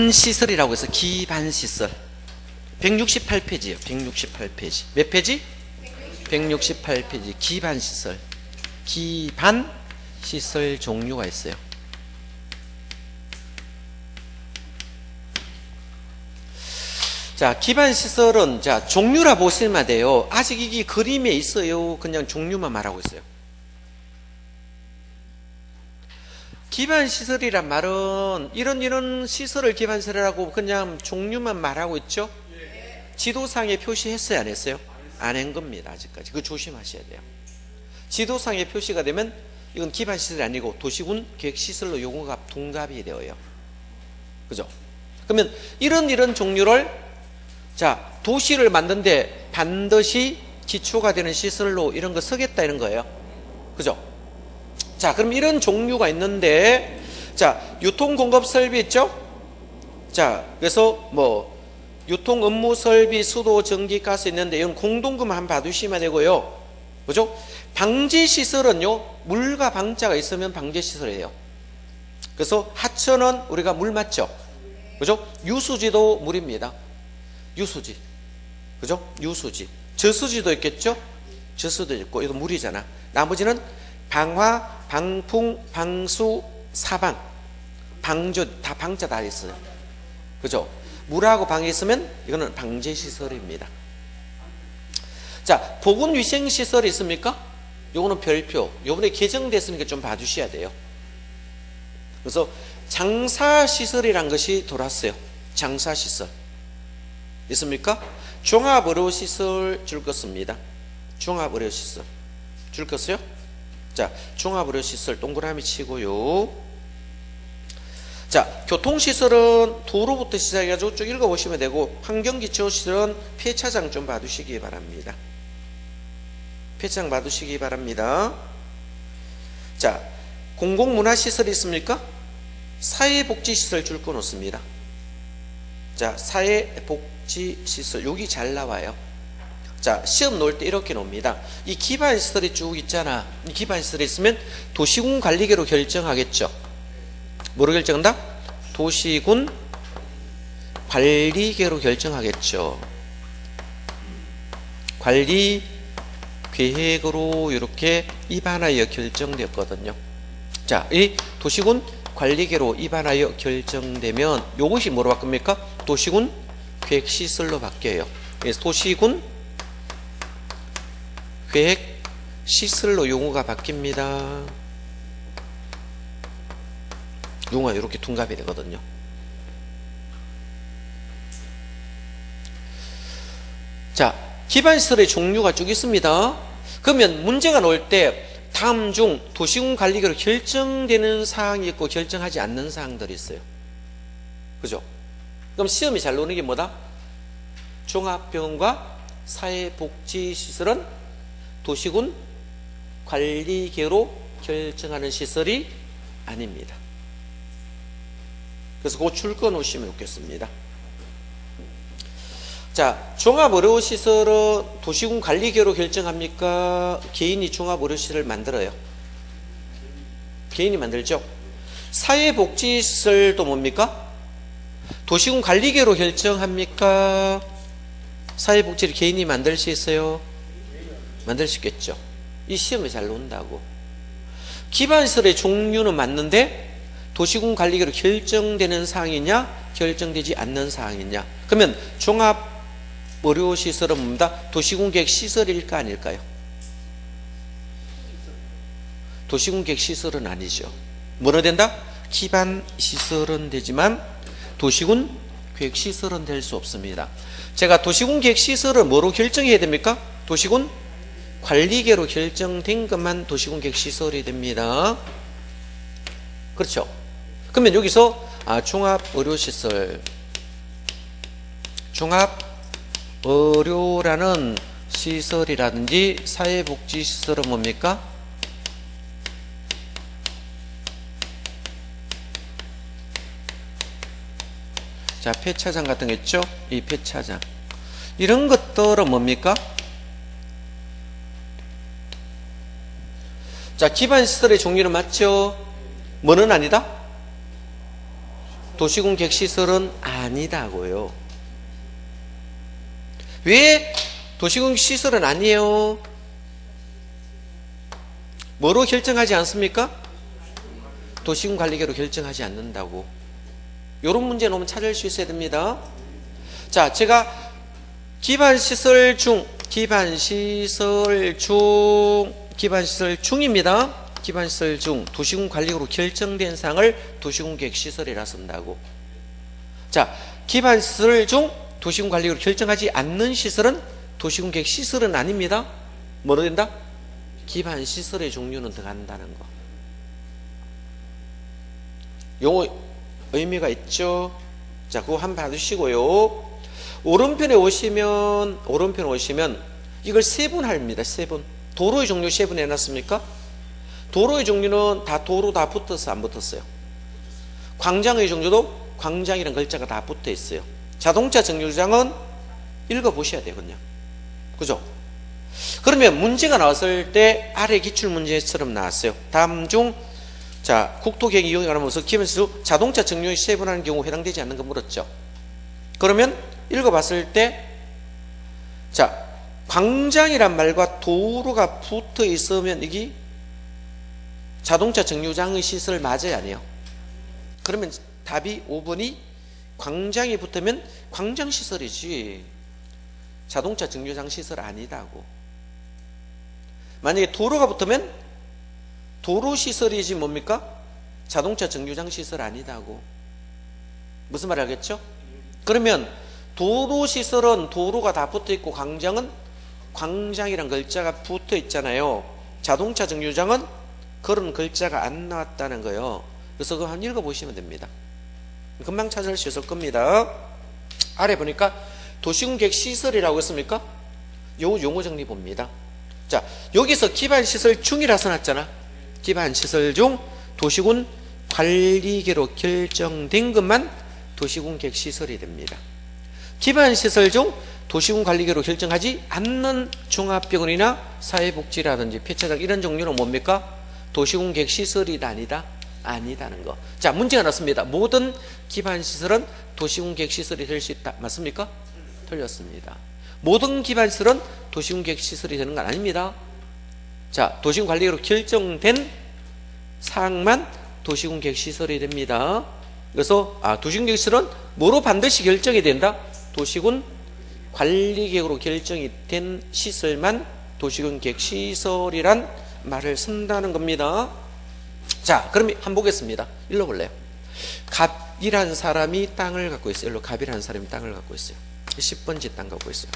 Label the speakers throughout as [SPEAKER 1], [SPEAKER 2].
[SPEAKER 1] 시설이라고 해서 기반시설 168페이지요. 168페이지. 몇 페이지? 168페이지. 기반시설. 기반시설 종류가 있어요. 자, 기반시설은 자 종류라 보시면 돼요. 아직 이게 그림에 있어요. 그냥 종류만 말하고 있어요. 기반시설이란 말은 이런 시설을 기반시설이라고 그냥 종류만 말하고 있죠. 지도상에 표시했어요? 안 했어요? 안 한 겁니다. 아직까지. 그거 조심하셔야 돼요. 지도상에 표시가 되면 이건 기반시설이 아니고 도시군 계획시설로 용어가 동갑이 되어요. 그죠? 그러면 이런 종류를 자 도시를 만드는데 반드시 기초가 되는 시설로 이런 거 쓰겠다 이런 거예요. 그죠? 자, 그럼 이런 종류가 있는데, 자, 유통공급 설비 있죠? 자, 그래서 뭐, 유통 업무 설비, 수도, 전기, 가스 있는데, 이건 공동구만 한번 봐두시면 되고요. 그죠? 방제시설은요, 물과 방자가 있으면 방제시설이에요. 그래서 하천은 우리가 물 맞죠? 그죠? 유수지도 물입니다. 유수지. 그죠? 유수지. 저수지도 있겠죠? 저수도 있고, 이거 물이잖아. 나머지는 방화, 방풍, 방수, 사방, 방조 다 방자 다 있어요. 그죠? 물하고 방이 있으면 이거는 방제시설입니다. 자, 보건위생시설이 있습니까? 요거는 별표. 요번에 개정됐으니까 좀 봐주셔야 돼요. 그래서 장사시설이란 것이 돌았어요. 장사시설. 있습니까? 종합의료시설 줄 것입니다. 종합의료시설. 줄 것이요? 자, 종합의료시설 동그라미 치고요. 자, 교통시설은 도로부터 시작해가지고 쭉 읽어보시면 되고, 환경기초시설은 폐차장 좀 봐두시기 바랍니다. 폐차장 봐두시기 바랍니다. 자, 공공문화시설이 있습니까? 사회복지시설 줄 거 놓습니다. 자, 사회복지시설 여기 잘 나와요. 자, 시험 놓을 때 이렇게 놓습니다. 이 기반시설이 쭉 있잖아. 이 기반시설이 있으면 도시군 관리계로 결정하겠죠. 뭐로 결정한다? 도시군 관리계로 결정하겠죠. 관리 계획으로 이렇게 입안하여 결정되었거든요. 자, 이 도시군 관리계로 입안하여 결정되면 이것이 뭐로 바뀝니까? 도시군 계획시설로 바뀌어요. 그래서 도시군 계획 시설로 용어가 바뀝니다. 용어가 이렇게 둔갑이 되거든요. 자, 기반시설의 종류가 쭉 있습니다. 그러면 문제가 나올 때 다음 중 도시군 관리계로 결정되는 사항이 있고 결정하지 않는 사항들이 있어요. 그죠? 그럼 시험이 잘 나오는 게 뭐다? 종합병원과 사회복지시설은 도시군 관리계로 결정하는 시설이 아닙니다. 그래서 그거 줄거 놓으시면 좋겠습니다. 자, 종합의료시설은 도시군 관리계로 결정합니까? 개인이 종합의료시설을 만들어요. 개인이 만들죠. 사회복지시설도 뭡니까? 도시군 관리계로 결정합니까? 사회복지를 개인이 만들 수 있어요? 만들 수 있겠죠. 이 시험에 잘 나온다고. 기반시설의 종류는 맞는데 도시군 관리계로 결정되는 사항이냐 결정되지 않는 사항이냐. 그러면 종합의료시설은 뭡니다? 도시군 계획시설일까 아닐까요? 도시군 계획시설은 아니죠. 뭐로 된다? 기반시설은 되지만 도시군 계획시설은 될 수 없습니다. 제가 도시군 계획시설을 뭐로 결정해야 됩니까? 도시군 관리계로 결정된 것만 도시군 계획시설이 됩니다. 그렇죠? 그러면 여기서 종합의료시설, 종합의료라는 시설이라든지 사회복지시설은 뭡니까? 자, 폐차장 같은 거 있죠? 이 폐차장. 이런 것들은 뭡니까? 자, 기반시설의 종류는 맞죠? 뭐는 아니다? 도시군 객시설은 아니다고요. 왜 도시군 시설은 아니에요? 뭐로 결정하지 않습니까? 도시군 관리계로 결정하지 않는다고. 이런 문제는 오면 찾을 수 있어야 됩니다. 자, 제가 기반시설 중입니다. 기반시설 중 도시군 관리계로 결정된 사항을 도시군 계획시설이라 쓴다고. 자, 기반시설 중 도시군 관리계로 결정하지 않는 시설은 도시군 계획시설은 아닙니다. 뭐로 된다? 기반시설의 종류는 들어간다는 거. 용어 의미가 있죠. 자, 그거 한번 봐주시고요. 오른편에 오시면 이걸 세분합니다. 세분. 도로의 종류 세분 해놨습니까? 도로의 종류는 다 도로 다 붙었어, 안 붙었어요? 광장의 종류도 광장이라는 글자가 다 붙어 있어요. 자동차 정류장은 읽어보셔야 돼요, 그냥. 그죠? 그러면 문제가 나왔을 때 아래 기출문제처럼 나왔어요. 다음 중, 자, 국토계획 이용에 관하면서 기본수 자동차 정류장이 세분하는 경우 해당되지 않는 거 물었죠. 그러면 읽어봤을 때, 자, 광장이란 말과 도로가 붙어 있으면 이게 자동차 정류장의 시설 맞아요, 아니에요? 그러면 답이 5번이 광장이 붙으면 광장 시설이지 자동차 정류장 시설 아니다고. 만약에 도로가 붙으면 도로 시설이지 뭡니까? 자동차 정류장 시설 아니다고. 무슨 말 알겠죠? 그러면 도로 시설은 도로가 다 붙어 있고 광장은 광장이란 글자가 붙어 있잖아요. 자동차 정류장은 그런 글자가 안 나왔다는 거예요. 그래서 그거 한번 읽어보시면 됩니다. 금방 찾을 수 있을 겁니다. 아래 보니까 도시군 계획 시설이라고 했습니까? 요 용어 정리 봅니다. 자, 여기서 기반시설 중이라 써놨잖아. 기반시설 중 도시군 관리계로 결정된 것만 도시군 계획 시설이 됩니다. 기반시설 중 도시군 관리계로 결정하지 않는 종합병원이나 사회복지라든지 폐차장 이런 종류는 뭡니까? 도시군 계획 시설이다 아니다? 아니다는 거. 자, 문제가 났습니다. 모든 기반시설은 도시군 계획 시설이 될 수 있다. 맞습니까? 틀렸습니다. 모든 기반시설은 도시군 계획 시설이 되는 건 아닙니다. 자, 도시군 관리계로 결정된 사항만 도시군 계획 시설이 됩니다. 그래서 도시군 계획 시설은 뭐로 반드시 결정이 된다? 도시군 관리계획으로 결정이 된 시설만 도시군 계획 시설이란 말을 쓴다는 겁니다. 자, 그럼 한번 보겠습니다. 읽어볼래요? 갑이라는 사람이 땅을 갖고 있어요. 일로 갑이라는 사람이 땅을 갖고 있어요. 10번지 땅 갖고 있어요.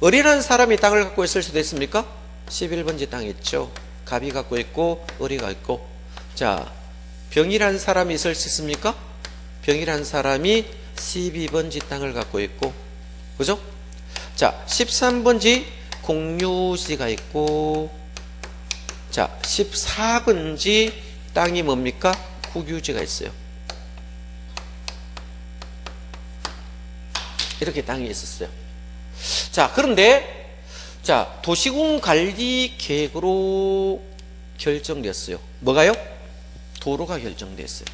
[SPEAKER 1] 을이라는 사람이 땅을 갖고 있을 수도 있습니까? 11번지 땅 있죠. 갑이 갖고 있고 을이가 있고. 자, 병이라는 사람이 있을 수 있습니까? 병이라는 사람이 12번지 땅을 갖고 있고, 그죠? 자, 13번지 공유지가 있고, 자, 14번지 땅이 뭡니까? 국유지가 있어요. 이렇게 땅이 있었어요. 자, 그런데 자, 도시군 관리 계획으로 결정됐어요. 뭐가요? 도로가 결정됐어요.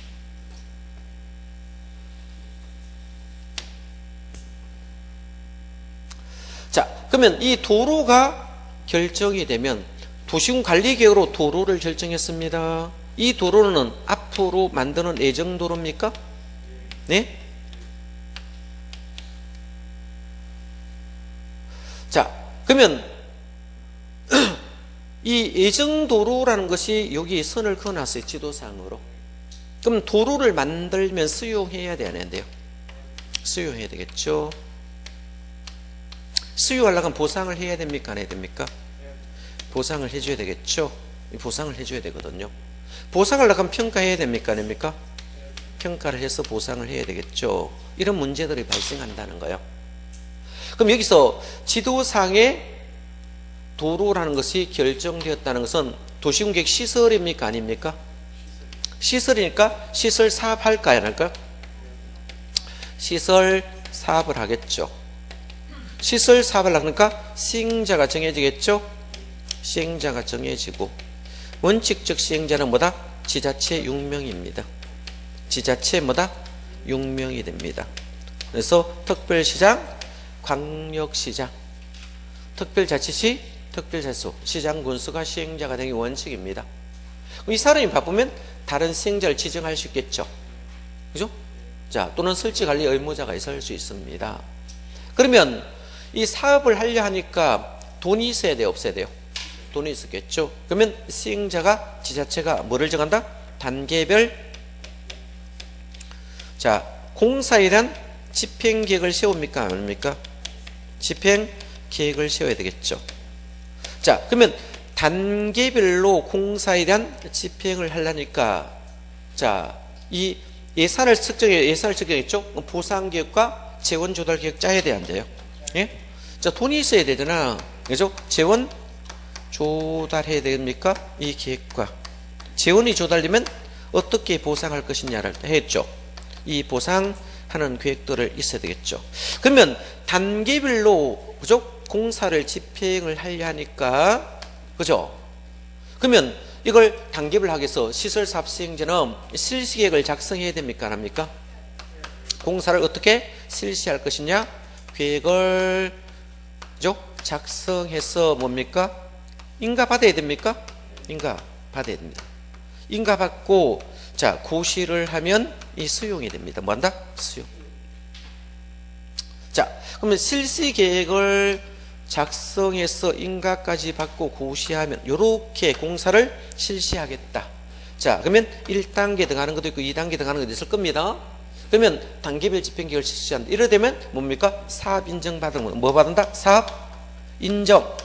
[SPEAKER 1] 자, 그러면 이 도로가 결정이 되면 도시군 관리 계획으로 도로를 결정했습니다. 이 도로는 앞으로 만드는 예정도로입니까? 네? 자, 그러면 이 예정도로라는 것이 여기 선을 그어놨어요. 지도상으로. 그럼 도로를 만들면 수용해야 되는데요. 수용해야 되겠죠. 수용하려고 하면 보상을 해야 됩니까? 안 해야 됩니까? 보상을 해줘야 되겠죠. 보상을 해줘야 되거든요. 보상하려고 하면 평가해야 됩니까? 안 됩니까? 평가를 해서 보상을 해야 되겠죠. 이런 문제들이 발생한다는 거예요. 그럼 여기서 지도상에 도로라는 것이 결정되었다는 것은 도시군 계획 시설입니까? 아닙니까? 시설이니까 시설 사업할까요? 안 할까요? 시설 사업을 하겠죠. 시설 사업을 하니까 시행자가 정해지겠죠. 시행자가 정해지고 원칙적 시행자는 뭐다? 지자체 6명입니다. 지자체 뭐다? 용명이 됩니다. 그래서 특별시장, 광역시장, 특별자치시, 특별자치소, 시장 군수가 시행자가 되기 원칙입니다. 이 사람이 바쁘면 다른 시행자를 지정할 수 있겠죠. 그죠? 자, 또는 설치관리 의무자가 있을 수 있습니다. 그러면 이 사업을 하려 하니까 돈이 있어야 돼요? 없어야 돼요? 돈이 있었겠죠. 그러면 시행자가, 지자체가 뭐를 정한다? 단계별, 자, 공사에 대한 집행계획을 세웁니까? 아닙니까? 집행계획을 세워야 되겠죠. 자, 그러면 단계별로 공사에 대한 집행을 하려니까, 자, 이 예산을 측정했죠? 보상계획과 재원조달계획 짜야 돼야 안 돼요? 예? 자, 돈이 있어야 되잖아. 그죠? 재원 조달해야 됩니까? 이 계획과. 재원이 조달되면 어떻게 보상할 것이냐를 했죠. 이 보상하는 계획들을 있어야 되겠죠. 그러면 단계별로, 그죠? 공사를 집행을 하려 하니까, 그죠? 그러면 이걸 단계별로 하기 위해서 시설사업 시행자는 실시계획을 작성해야 됩니까? 안 합니까? 공사를 어떻게 실시할 것이냐? 계획을, 그죠? 작성해서 뭡니까? 인가 받아야 됩니까? 인가 받아야 됩니다. 인가 받고, 자, 고시를 하면 이 수용이 됩니다. 뭐 한다? 수용. 자, 그러면 실시계획을 작성해서 인가까지 받고 고시하면 요렇게 공사를 실시하겠다. 자, 그러면 1단계 등하는 것도 있고 2단계 등하는 것도 있을 겁니다. 그러면 단계별 집행계획을 실시한다. 이래 되면 뭡니까? 사업 인정 받은 거. 뭐 받는다? 사업 인정.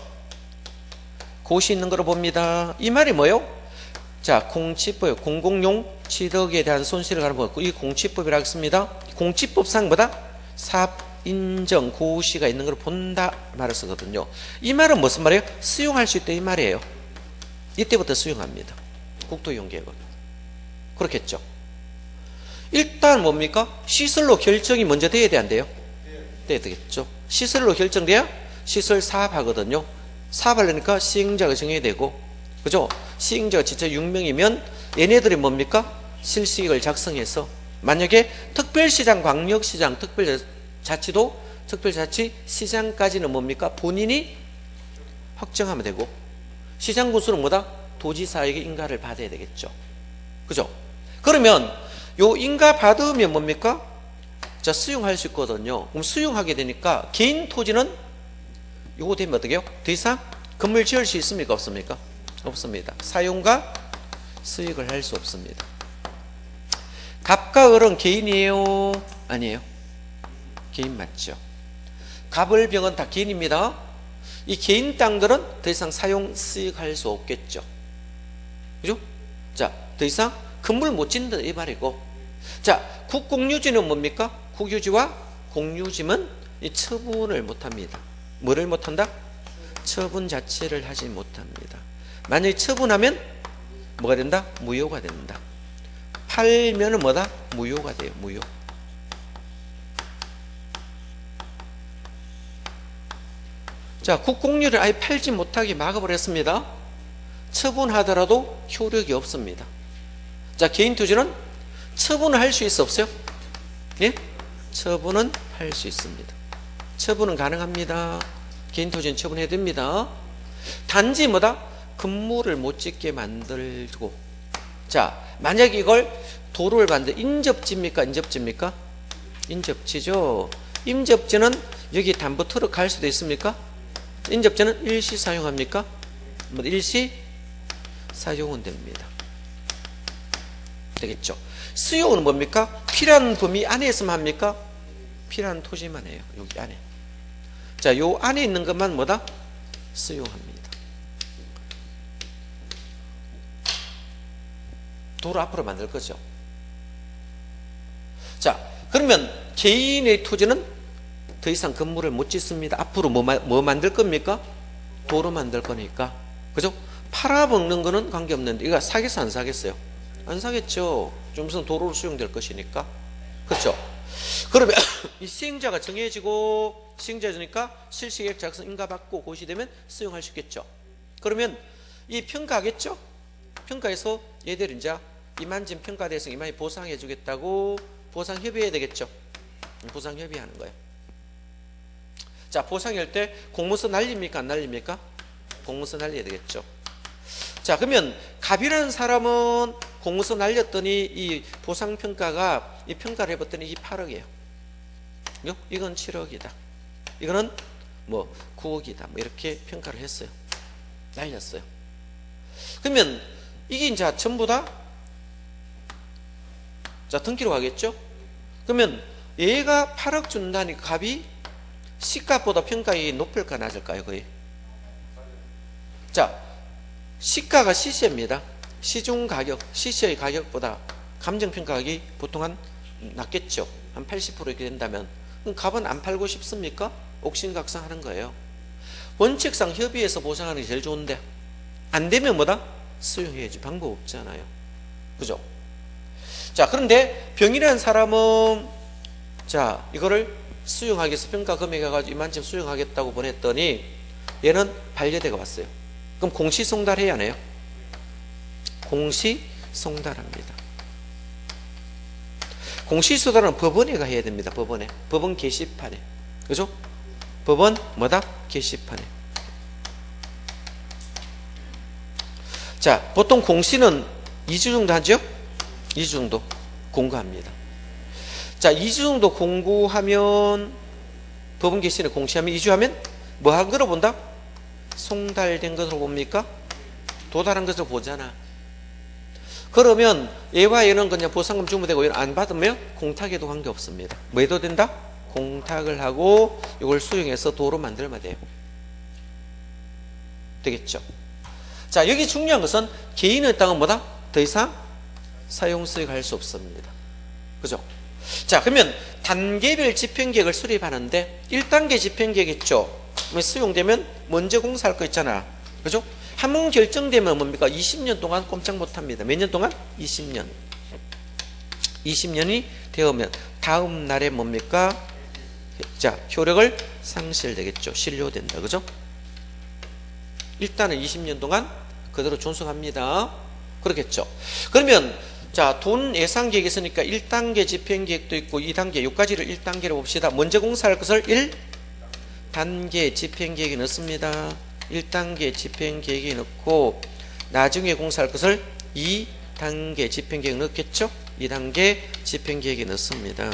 [SPEAKER 1] 고시 있는 거로 봅니다. 이 말이 뭐예요? 자, 공치법, 공공용 취득에 대한 손실을 가는 법. 이 공치법이라고 했습니다. 공치법상보다 사업 인정, 고시가 있는 걸 본다 말을 쓰거든요. 이 말은 무슨 말이에요? 수용할 수 있다 이 말이에요. 이때부터 수용합니다. 국토이용계획은. 그렇겠죠. 일단 뭡니까? 시설로 결정이 먼저 돼야 돼 안 돼요? 돼야 되겠죠. 시설로 결정돼야 시설 사업하거든요. 사업하려니까 시행자가 정해야 되고, 그죠? 시행자가 진짜 6명이면 얘네들이 뭡니까? 실시계획을 작성해서 만약에 특별시장, 광역시장, 특별자치도, 특별자치, 시장까지는 뭡니까? 본인이 확정하면 되고, 시장 군수는 뭐다? 도지사에게 인가를 받아야 되겠죠. 그죠? 그러면 요 인가 받으면 뭡니까? 자, 수용할 수 있거든요. 그럼 수용하게 되니까 개인 토지는 요거 되면 어떻게 해요? 더 이상 건물 지을 수 있습니까? 없습니까? 없습니다. 사용과 수익을 할 수 없습니다. 갑과 을은 개인이에요? 아니에요? 개인 맞죠? 갑을 병은 다 개인입니다. 이 개인 땅들은 더 이상 사용 수익할 수 없겠죠. 그죠? 자, 더 이상 건물 못 짓는다 이 말이고, 자, 국공유지는 뭡니까? 국유지와 공유지는 이 처분을 못합니다. 뭐를 못한다? 처분 자체를 하지 못합니다. 만약에 처분하면 뭐가 된다? 무효가 된다. 팔면은 뭐다? 무효가 돼요. 무효. 자, 국공유를 아예 팔지 못하게 막아버렸습니다. 처분하더라도 효력이 없습니다. 자, 개인 토지는 처분을 할 수 있어 없어요? 예? 처분은 할 수 있습니다. 처분은 가능합니다. 개인 토지는 처분해야 됩니다. 단지 뭐다? 건물을 못 짓게 만들고, 자, 만약에 이걸 도로를 만들, 인접지입니까? 인접지입니까? 인접지죠. 인접지는 여기 담보 트럭 갈 수도 있습니까? 인접지는 일시 사용합니까? 뭐 일시 사용은 됩니다. 되겠죠. 수용은 뭡니까? 필요한 범위 안에서만 합니까? 필요한 토지만 해요. 여기 안에. 자, 요 안에 있는 것만 뭐다? 수용합니다. 도로 앞으로 만들 거죠. 자, 그러면 개인의 토지는 더 이상 건물을 못 짓습니다. 앞으로 뭐 만들 겁니까? 도로 만들 거니까. 그죠? 팔아먹는 거는 관계없는데, 이거 사겠어, 안 사겠어요? 안 사겠죠. 좀 있으면 도로로 수용될 것이니까. 그렇죠? 그러면 이 시행자가 정해지고, 시행자 주니까 실시계획 작성 인가받고 고시되면 수용할 수 있겠죠. 그러면 이 평가하겠죠? 평가해서 얘들 이제 이만큼 평가돼서 이만히 보상해 주겠다고 보상 협의해야 되겠죠. 보상 협의하는 거예요. 자, 보상할 때 공문서 날립니까? 안 날립니까? 공문서 날려야 되겠죠. 자, 그러면 갑이라는 사람은 공문서 날렸더니 이 보상평가가 이 평가를 해봤더니 이 8억이에요. 이건 7억이다. 이거는 뭐 9억이다. 뭐 이렇게 평가를 했어요. 날렸어요. 그러면 이게 이제 전부 다 자, 등기로 가겠죠? 그러면 얘가 8억 준다니까 갑이 시가보다 평가액이 높을까 낮을까요? 거의. 자, 시가가 시세입니다. 시중 가격, 시세의 가격보다 감정평가액이 보통 한 낮겠죠. 한 80% 이렇게 된다면. 그럼 갑은 안 팔고 싶습니까? 옥신각상 하는 거예요. 원칙상 협의해서 보상하는 게 제일 좋은데 안 되면 뭐다? 수용해야지. 방법 없잖아요. 그죠? 자, 그런데 병이라는 사람은 자, 이거를 수용하기 위해서 평가 금액 해가지고 이만큼 수용하겠다고 보냈더니 얘는 반려대가 왔어요. 그럼 공시송달 해야 하네요. 공시송달합니다. 공시송달은 법원에 가야 됩니다. 법원에. 법원 게시판에. 그죠? 법원 뭐다? 게시판에. 자, 보통 공시는 2주 정도 하죠? 2주 정도 공고합니다. 자, 2주 정도 공고하면 법원 게시판에 공시하면 2주 하면 뭐 한 거로 본다? 송달된 것으로 봅니까? 도달한 것으로 보잖아. 그러면 얘와 얘는 그냥 보상금 주면 얘는 안 받으면 공탁에도 관계없습니다. 뭐 해도 된다? 공탁을 하고 이걸 수용해서 도로 만들면 돼요. 되겠죠? 자, 여기 중요한 것은 개인의 땅은 뭐다? 더 이상 사용수익 할 수 없습니다. 그죠? 자, 그러면 단계별 집행계획을 수립하는데 1단계 집행계획 있죠? 수용되면 먼저 공사할 거 있잖아. 그죠? 한 번 결정되면 뭡니까? 20년 동안 꼼짝 못 합니다. 몇 년 동안? 20년. 20년이 되면 다음 날에 뭡니까? 자, 효력을 상실되겠죠. 실효된다. 그죠? 일단은 20년 동안 그대로 존속합니다. 그렇겠죠. 그러면 자, 돈 예상 계획이 있으니까 1단계 집행 계획도 있고 2단계, 요까지를 1단계로 봅시다. 먼저 공사할 것을 1단계 집행 계획에 넣습니다. 1단계 집행 계획에 넣고 나중에 공사할 것을 2단계 집행 계획에 넣겠죠? 2단계 집행 계획에 넣습니다.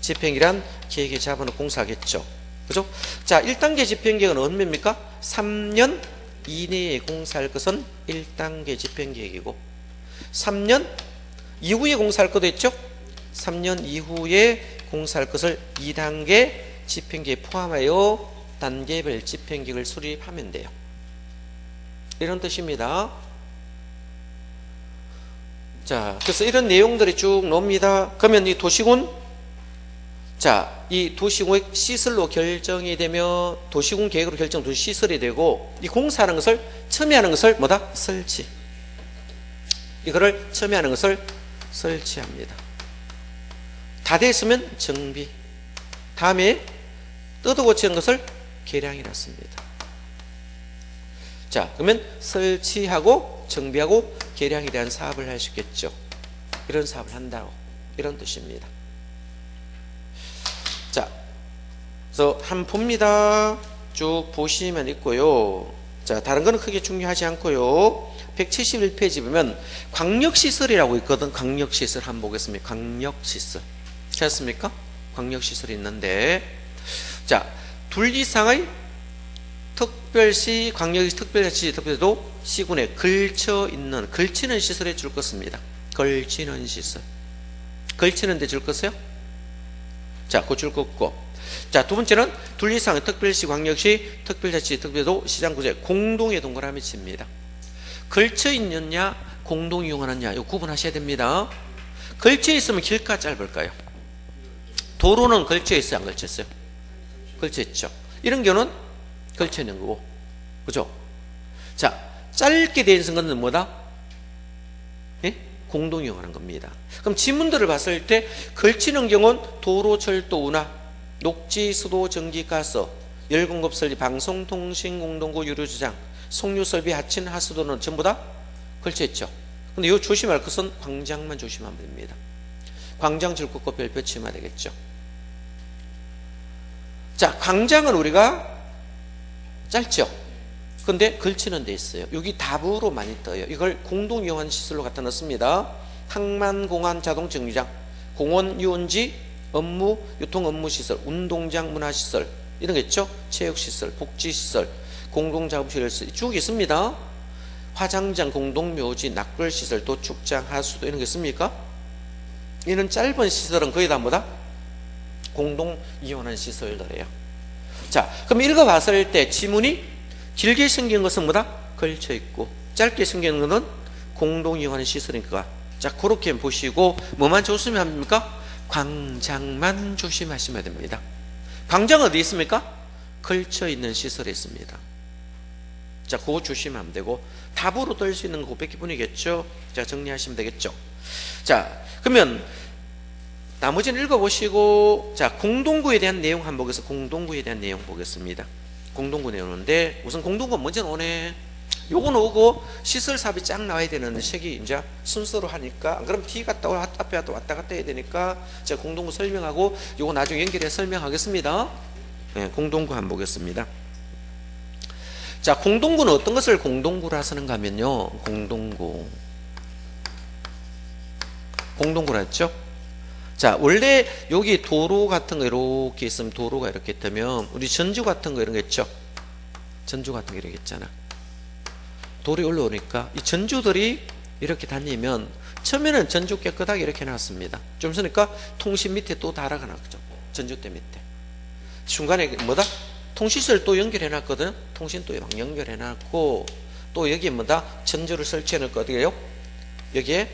[SPEAKER 1] 집행이란 계획에 잡아놓고 공사하겠죠. 그죠? 자, 1단계 집행 계획은 얼마입니까? 3년 이내에 공사할 것은 1단계 집행 계획이고 3년 이후에 공사할 것도 있죠? 3년 이후에 공사할 것을 2단계 집행계획에 포함하여 단계별 집행계획을 수립하면 돼요. 이런 뜻입니다. 자, 그래서 이런 내용들이 쭉 나옵니다. 그러면 이 도시군, 자, 이 도시군 시설로 결정이 되면 도시군 계획으로 결정 도시 시설이 되고 이 공사하는 것을 첨예하는 것을 뭐다? 설치. 이거를 첨예하는 것을 설치합니다. 다 됐으면 정비. 다음에 뜯어 고치는 것을 계량이라 씁니다. 자, 그러면 설치하고 정비하고 계량에 대한 사업을 할 수 있겠죠. 이런 사업을 한다고 이런 뜻입니다. 자, 그래서 한번 봅니다. 쭉 보시면 있고요. 자, 다른 거는 크게 중요하지 않고요. 171페이지 보면 광역시설이라고 있거든. 광역시설 한번 보겠습니다. 광역시설 찾았습니까? 광역시설이 있는데 자, 둘 이상의 특별시, 광역시, 특별시, 특별시도 시군에 걸쳐 있는, 걸치는 시설에 줄 것입니다. 걸치는 시설. 걸치는 데 줄 것이요? 자, 그 줄 것고. 자, 두 번째는 둘 이상의 특별시, 광역시, 특별자치, 특별도, 시장구제 공동의 동그라미 칩니다. 걸쳐 있느냐, 공동 이용하느냐, 이거 구분하셔야 됩니다. 걸쳐 있으면 길가 짧을까요? 도로는 걸쳐 있어요, 안 걸쳐 있어요? 걸쳐 있죠. 이런 경우는 걸쳐 있는 거고, 그죠? 자, 짧게 돼 있는 것은 뭐다? 예? 공동 이용하는 겁니다. 그럼 지문들을 봤을 때 걸치는 경우는 도로, 철도, 운하, 녹지, 수도, 전기, 가스, 열공급 설비, 방송통신, 공동구, 유류주장, 송유설비, 하천, 하수도는 전부 다 걸쳐 있죠. 근데 요 조심할 것은 광장만 조심하면 됩니다. 광장 줄 긋고 별표 치면 되겠죠. 자, 광장은 우리가 짧죠. 근데 걸치는 데 있어요. 여기 답으로 많이 떠요. 이걸 공동 이용한 시설로 갖다 넣습니다. 항만, 공원, 자동 정류장, 공원, 유원지, 업무, 유통 업무 시설, 운동장, 문화시설 이런 게 있죠. 체육시설, 복지시설, 공동작업실 쭉 있습니다. 화장장, 공동묘지, 낙골시설, 도축장, 하수도 이런 게 있습니까? 이런 짧은 시설은 거의 다 뭐다? 공동 이용하는 시설들이에요. 자, 그럼 읽어봤을 때 지문이 길게 생긴 것은 뭐다? 걸쳐 있고 짧게 생긴 것은 공동 이용하는 시설이니까 자, 그렇게 보시고 뭐만 조심하면 합니까? 광장만 조심하시면 됩니다. 광장은 어디 있습니까? 걸쳐 있는 시설에 있습니다. 자, 그거 조심하면 되고 답으로 뜰 수 있는 거 500개뿐이겠죠. 자, 정리하시면 되겠죠. 자, 그러면 나머지는 읽어보시고 자, 공동구에 대한 내용 한번 보겠습니다. 공동구에 대한 내용 보겠습니다. 공동구 내용인데 우선 공동구 먼저 오네. 요거는 오고 시설 사업이 쫙 나와야 되는 색이 이제 순서로 하니까 안 그러면 뒤 갔다 앞에 왔다 갔다 해야 되니까 제가 공동구 설명하고 요거 나중에 연결해 설명하겠습니다. 네, 공동구 한번 보겠습니다. 자, 공동구는 어떤 것을 공동구라 쓰는가 하면요. 공동구라 했죠. 자, 원래 여기 도로 같은 거 이렇게 있으면 도로가 이렇게 있다면 우리 전주 같은 거 이런 거 있죠. 전주 같은 거 이렇게 있잖아. 돌이 올라오니까 이 전주들이 이렇게 다니면 처음에는 전주 깨끗하게 이렇게 놨습니다. 좀 있으니까 통신 밑에 또 달아가 놨죠. 전주대 밑에. 중간에 뭐다? 통신시설 또 연결해 놨거든. 통신 또 막 연결해 놨고 또 여기 뭐다? 전주를 설치해 놓을 거 어디에요? 여기에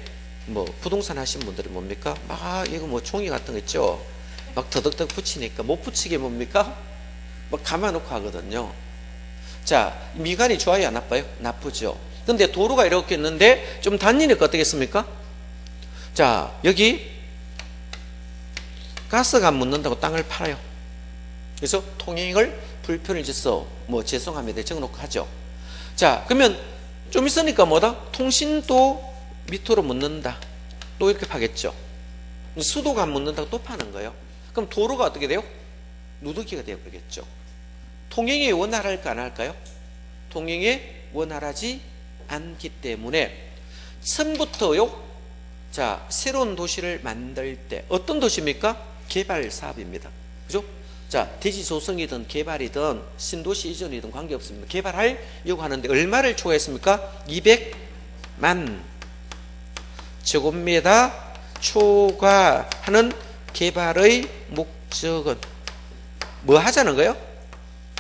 [SPEAKER 1] 뭐 부동산 하신 분들이 뭡니까? 막 이거 뭐 종이 같은 거 있죠. 막 더덕더덕 붙이니까 못 붙이게 뭡니까? 막 감아놓고 하거든요. 자, 미관이 좋아요, 안 나빠요? 나쁘죠. 근데 도로가 이렇게 있는데 좀 다니니까 어떻겠습니까? 자, 여기 가스가 안 묻는다고 땅을 팔아요. 그래서 통행을 불편을 줘서 뭐 죄송합니다 적어놓고 하죠. 자, 그러면 좀 있으니까 뭐다? 통신도 밑으로 묻는다. 또 이렇게 파겠죠. 수도가 안 묻는다고 또 파는 거예요. 그럼 도로가 어떻게 돼요? 누더기가 되어버리겠죠. 통행에 원활할까 안 할까요? 통행에 원활하지 않기 때문에 처음부터요. 자, 새로운 도시를 만들 때 어떤 도시입니까? 개발 사업입니다. 그죠? 자, 대지 조성이든 개발이든 신도시 이전이든 관계없습니다. 개발하려고 하는데 얼마를 초과했습니까? 200만 제곱미터 초과하는 개발의 목적은 뭐 하자는 거예요?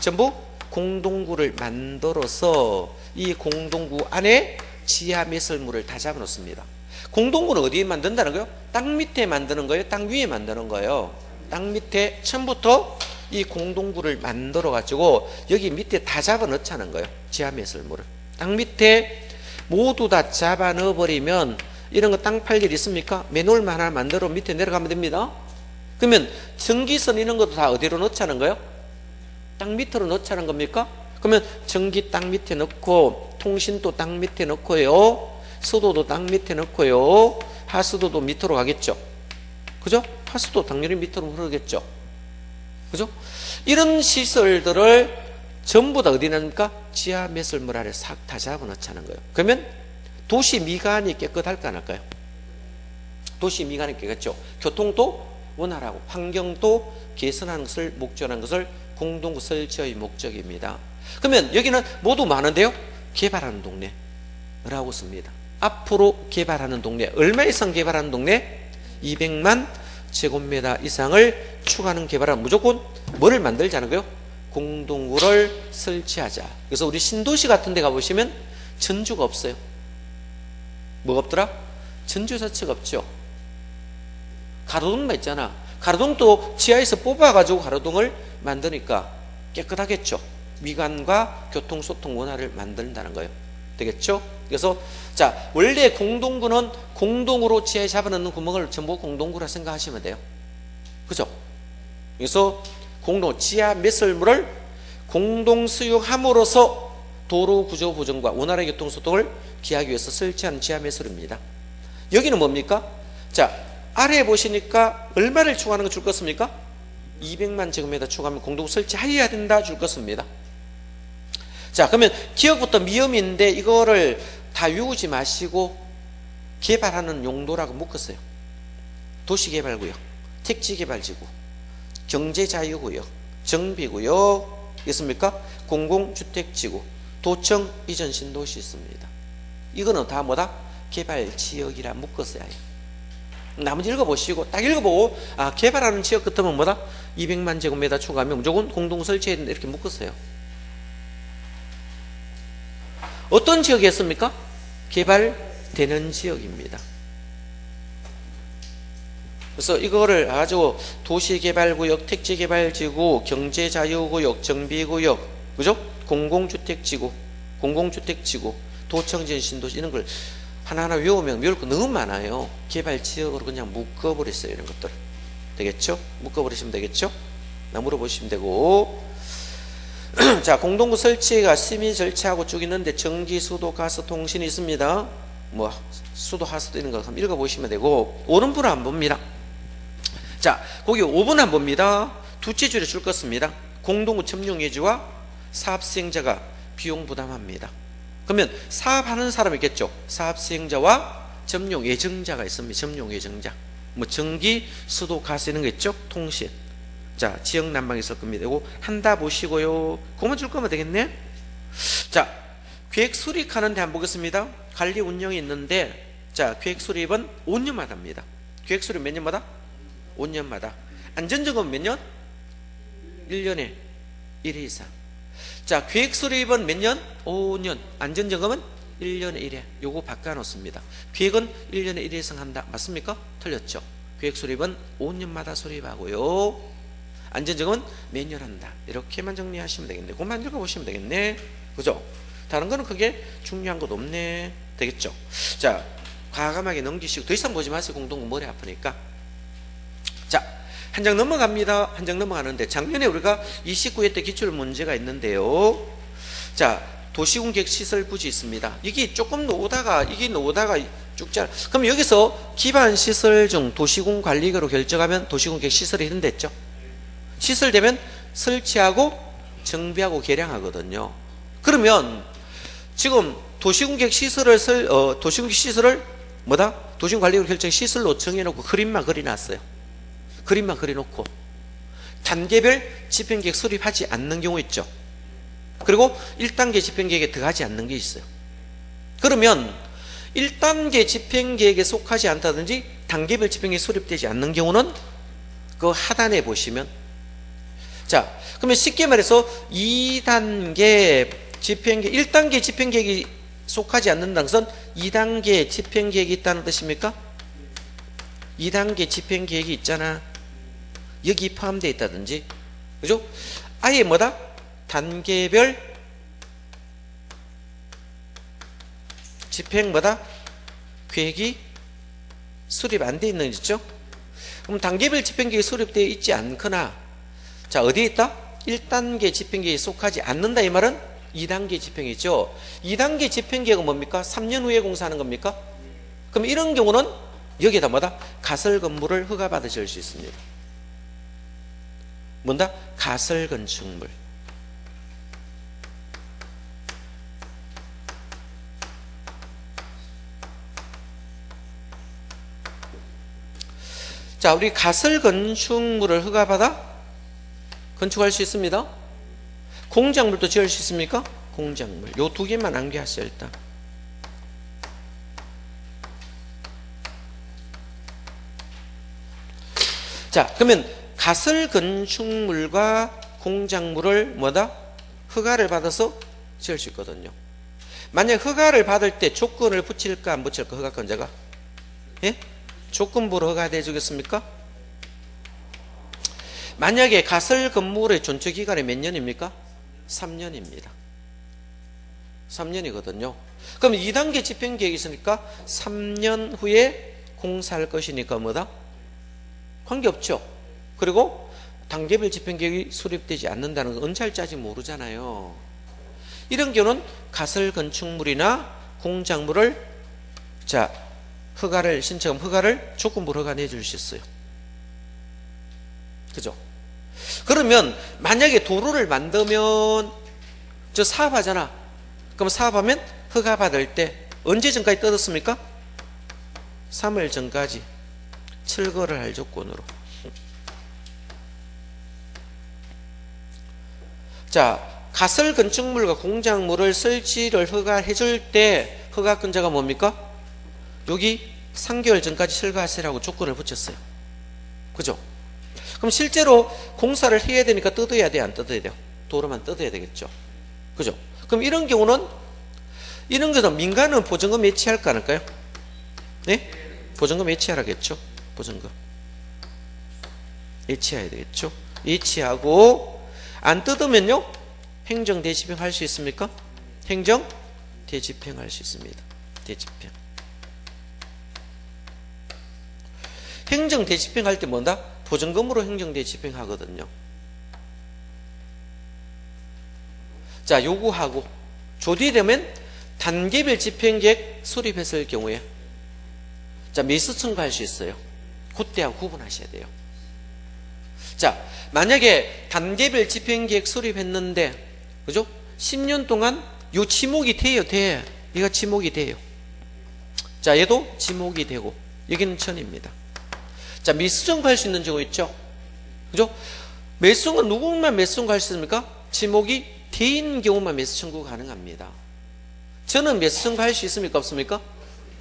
[SPEAKER 1] 전부 공동구를 만들어서 이 공동구 안에 지하 매설물을 다 잡아놓습니다. 공동구는 어디에 만든다는 거예요? 땅 밑에 만드는 거예요? 땅 위에 만드는 거예요? 땅 밑에 처음부터 이 공동구를 만들어 가지고 여기 밑에 다 잡아 넣자는 거예요. 지하 매설물을 땅 밑에 모두 다 잡아 넣어 버리면 이런 거 땅 팔 일 있습니까? 맨홀만 하나 만들어 밑에 내려가면 됩니다. 그러면 전기선 이런 것도 다 어디로 넣자는 거예요? 땅 밑으로 넣자는 겁니까? 그러면 전기 땅 밑에 넣고 통신도 땅 밑에 넣고요, 수도도 땅 밑에 넣고요, 하수도도 밑으로 가겠죠. 그죠? 하수도 당연히 밑으로 흐르겠죠. 그죠? 이런 시설들을 전부 다 어디 납니까? 지하 매설물 안에 싹 다 잡아 넣자는 거예요. 그러면 도시 미관이 깨끗할까 안 할까요? 도시 미관이 깨끗죠. 교통도 원활하고 환경도 개선하는 것을 목적하는 것을 공동구 설치의 목적입니다. 그러면 여기는 모두 많은데요. 개발하는 동네라고 씁니다. 앞으로 개발하는 동네, 얼마 이상 개발하는 동네? 200만 제곱미터 이상을 추가하는 개발은 무조건 뭐를 만들자는 거예요? 공동구를 설치하자. 그래서 우리 신도시 같은 데 가보시면 전주가 없어요. 뭐가 없더라? 전주 자체가 없죠. 가로등만 있잖아. 가로등도 지하에서 뽑아가지고 가로등을 만드니까 깨끗하겠죠. 미관과 교통소통 원활을 만든다는 거예요. 되겠죠? 그래서 자, 원래 공동구는 공동으로 지하에 잡아넣는 구멍을 전부 공동구라 생각하시면 돼요. 그죠? 그래서 공동 지하 매설물을 공동 수용함으로써 도로 구조 보전과 원활한 교통소통을 기하기 위해서 설치하는 지하매설입니다. 여기는 뭡니까? 자, 아래에 보시니까 얼마를 추가하는 거 줄 것입니까? 200만 제곱미터 추가하면 공동 설치해야 된다 줄 것입니다. 자, 그러면 기업부터 미음인데 이거를 다 외우지 마시고 개발하는 용도라고 묶었어요. 도시개발구역, 택지개발지구, 경제자유구역, 정비구역 있습니까? 공공주택지구, 도청 이전 신도시 있습니다. 이거는 다 뭐다? 개발지역이라 묶었어야 해요. 나머지 읽어보시고 딱 읽어보고 개발하는 지역 같으면 뭐다? 200만 제곱미터 추가하면 무조건 공동 설치해야 된다 이렇게 묶었어요. 어떤 지역이었습니까? 개발되는 지역입니다. 그래서 이거를 아주 도시개발구역, 택지개발지구, 경제자유구역, 정비구역, 그죠? 공공주택지구, 도청지연 신도시 이런 걸 하나하나 외우면 외울 거 너무 많아요. 개발지역으로 그냥 묶어버렸어요. 이런 것들 되겠죠? 묶어버리시면 되겠죠? 나 물어보시면 되고. 자, 공동구 설치가 심의 절차하고 쭉 있는데 전기, 수도, 가스, 통신이 있습니다. 뭐 수도, 하수도 있는 거 한번 읽어보시면 되고. 오른부를 안 봅니다. 자, 거기 5번 안 봅니다. 두째 줄에 줄 것입니다. 공동구 점용예지와 사업수행자가 비용 부담합니다. 그러면 사업하는 사람이 있겠죠. 사업수행자와 점용예정자가 있습니다. 점용예정자. 뭐 전기, 수도, 가스 이런 거 있죠. 통신. 자, 지역 난방이 있을 겁니다. 이거 한다 보시고요. 그거만 줄 거면 되겠네. 자, 계획 수립하는데 한번 보겠습니다. 관리 운영이 있는데, 자, 계획 수립은 5년마다 합니다. 계획 수립 몇 년마다? 5년마다. 안전점검 몇 년? 1년에 1회 이상. 자, 계획 수립은 몇 년? 5년. 안전점검은 1년에 1회. 요거 바꿔놓습니다. 계획은 1년에 1회 이상 한다. 맞습니까? 틀렸죠. 계획 수립은 5년마다 수립하고요. 안전점검은 매년 한다. 이렇게만 정리하시면 되겠네. 그것만 읽어보시면 되겠네. 그죠? 다른 거는 크게 중요한 것 없네. 되겠죠? 자, 과감하게 넘기시고 더 이상 보지 마세요. 공동구 머리 아프니까. 자, 한 장 넘어갑니다. 한 장 넘어가는데 작년에 우리가 29회 때 기출 문제가 있는데요. 자, 도시공객 시설 부지 있습니다. 이게 조금 오다가 쭉 잘. 그럼 여기서 기반 시설 중 도시공 관리계로 결정하면 도시공객 시설이 된댔죠. 시설되면 설치하고 정비하고 개량하거든요. 그러면 지금 도시공객 시설을 뭐다? 도시공관리계로 결정 시설로 정해놓고 그림만 그려놨어요. 그림만 그려놓고 단계별 집행계획 수립하지 않는 경우 있죠. 그리고 1단계 집행계획에 들어가지 않는 게 있어요. 그러면 1단계 집행계획에 속하지 않다든지 단계별 집행계획 수립되지 않는 경우는 그 하단에 보시면, 자, 그러면 쉽게 말해서 2단계 집행계획, 1단계 집행계획이 속하지 않는다는 것은 2단계 집행계획이 있다는 뜻입니까? 2단계 집행계획이 있잖아. 여기 포함되어 있다든지, 그죠? 아예 뭐다? 단계별 집행 뭐다? 계획이 수립 안 돼 있는 거죠? 그럼 단계별 집행계획이 수립되어 있지 않거나, 자, 어디에 있다? 1단계 집행계획에 속하지 않는다 이 말은 2단계 집행이죠. 2단계 집행계획은 뭡니까? 3년 후에 공사하는 겁니까? 그럼 이런 경우는 여기에다 뭐다? 가설 건물을 허가받아 지을 수 있습니다. 뭔다? 가설 건축물. 자, 우리 가설 건축물을 허가받아 건축할 수 있습니다. 공작물도 지을 수 있습니까? 공작물. 요 두 개만 암기하세요, 일단. 자, 그러면 가설 건축물과 공작물을 뭐다? 허가를 받아서 지을 수 있거든요. 만약 허가를 받을 때 조건을 붙일까 안 붙일까? 허가권자가? 예? 조건부로 허가해 주겠습니까? 만약에 가설 건물의 존처 기간이 몇 년입니까? 3년입니다. 3년이거든요. 그럼 2단계 집행계획이 있으니까 3년 후에 공사할 것이니까 뭐다? 관계없죠. 그리고 단계별 집행계획이 수립되지 않는다는 건 언제 할지 아직 모르잖아요. 이런 경우는 가설 건축물이나 공작물을 허가를 신청하면 허가를 조건부로 허가 내줄 수 있어요. 그죠? 그러면 만약에 도로를 만들면 저 사업하잖아. 그럼 사업하면 허가 받을 때 언제 전까지 뜯었습니까? 3월 전까지 철거를 할 조건으로. 가설 건축물과 공작물을 설치를 허가해 줄 때 허가권자가 뭡니까? 여기 3개월 전까지 철거하시라고 조건을 붙였어요. 그죠? 그럼 실제로 공사를 해야 되니까 뜯어야 돼, 안 뜯어야 돼요? 도로만 뜯어야 되겠죠. 그죠? 그럼 이런 경우는 민간은 보증금 예치할까 안 할까요? 네? 보증금 예치하라겠죠. 보증금 예치해야 되겠죠. 예치하고 안 뜯으면요 행정 대집행 할 수 있습니까? 행정 대집행 할 수 있습니다. 대집행. 행정 대집행 할 때 뭐다? 보증금으로 행정 대집행 하거든요. 요구하고 조리되면 단계별 집행계획 수립했을 경우에 매수 청구할 수 있어요. 그때하고 구분하셔야 돼요. 만약에 단계별 집행계획 수립했는데 그죠? 10년 동안 요 지목이 돼요, 돼. 얘가 지목이 돼요. 얘도 지목이 되고 여기는 천입니다. 매수 청구할 수 있는 경우 있죠? 그죠? 매수 청구는 누구만 매수 청구할 수 있습니까? 지목이 돼 있는 경우만 매수 청구 가능합니다. 저는 매수 청구할 수 있습니까? 없습니까?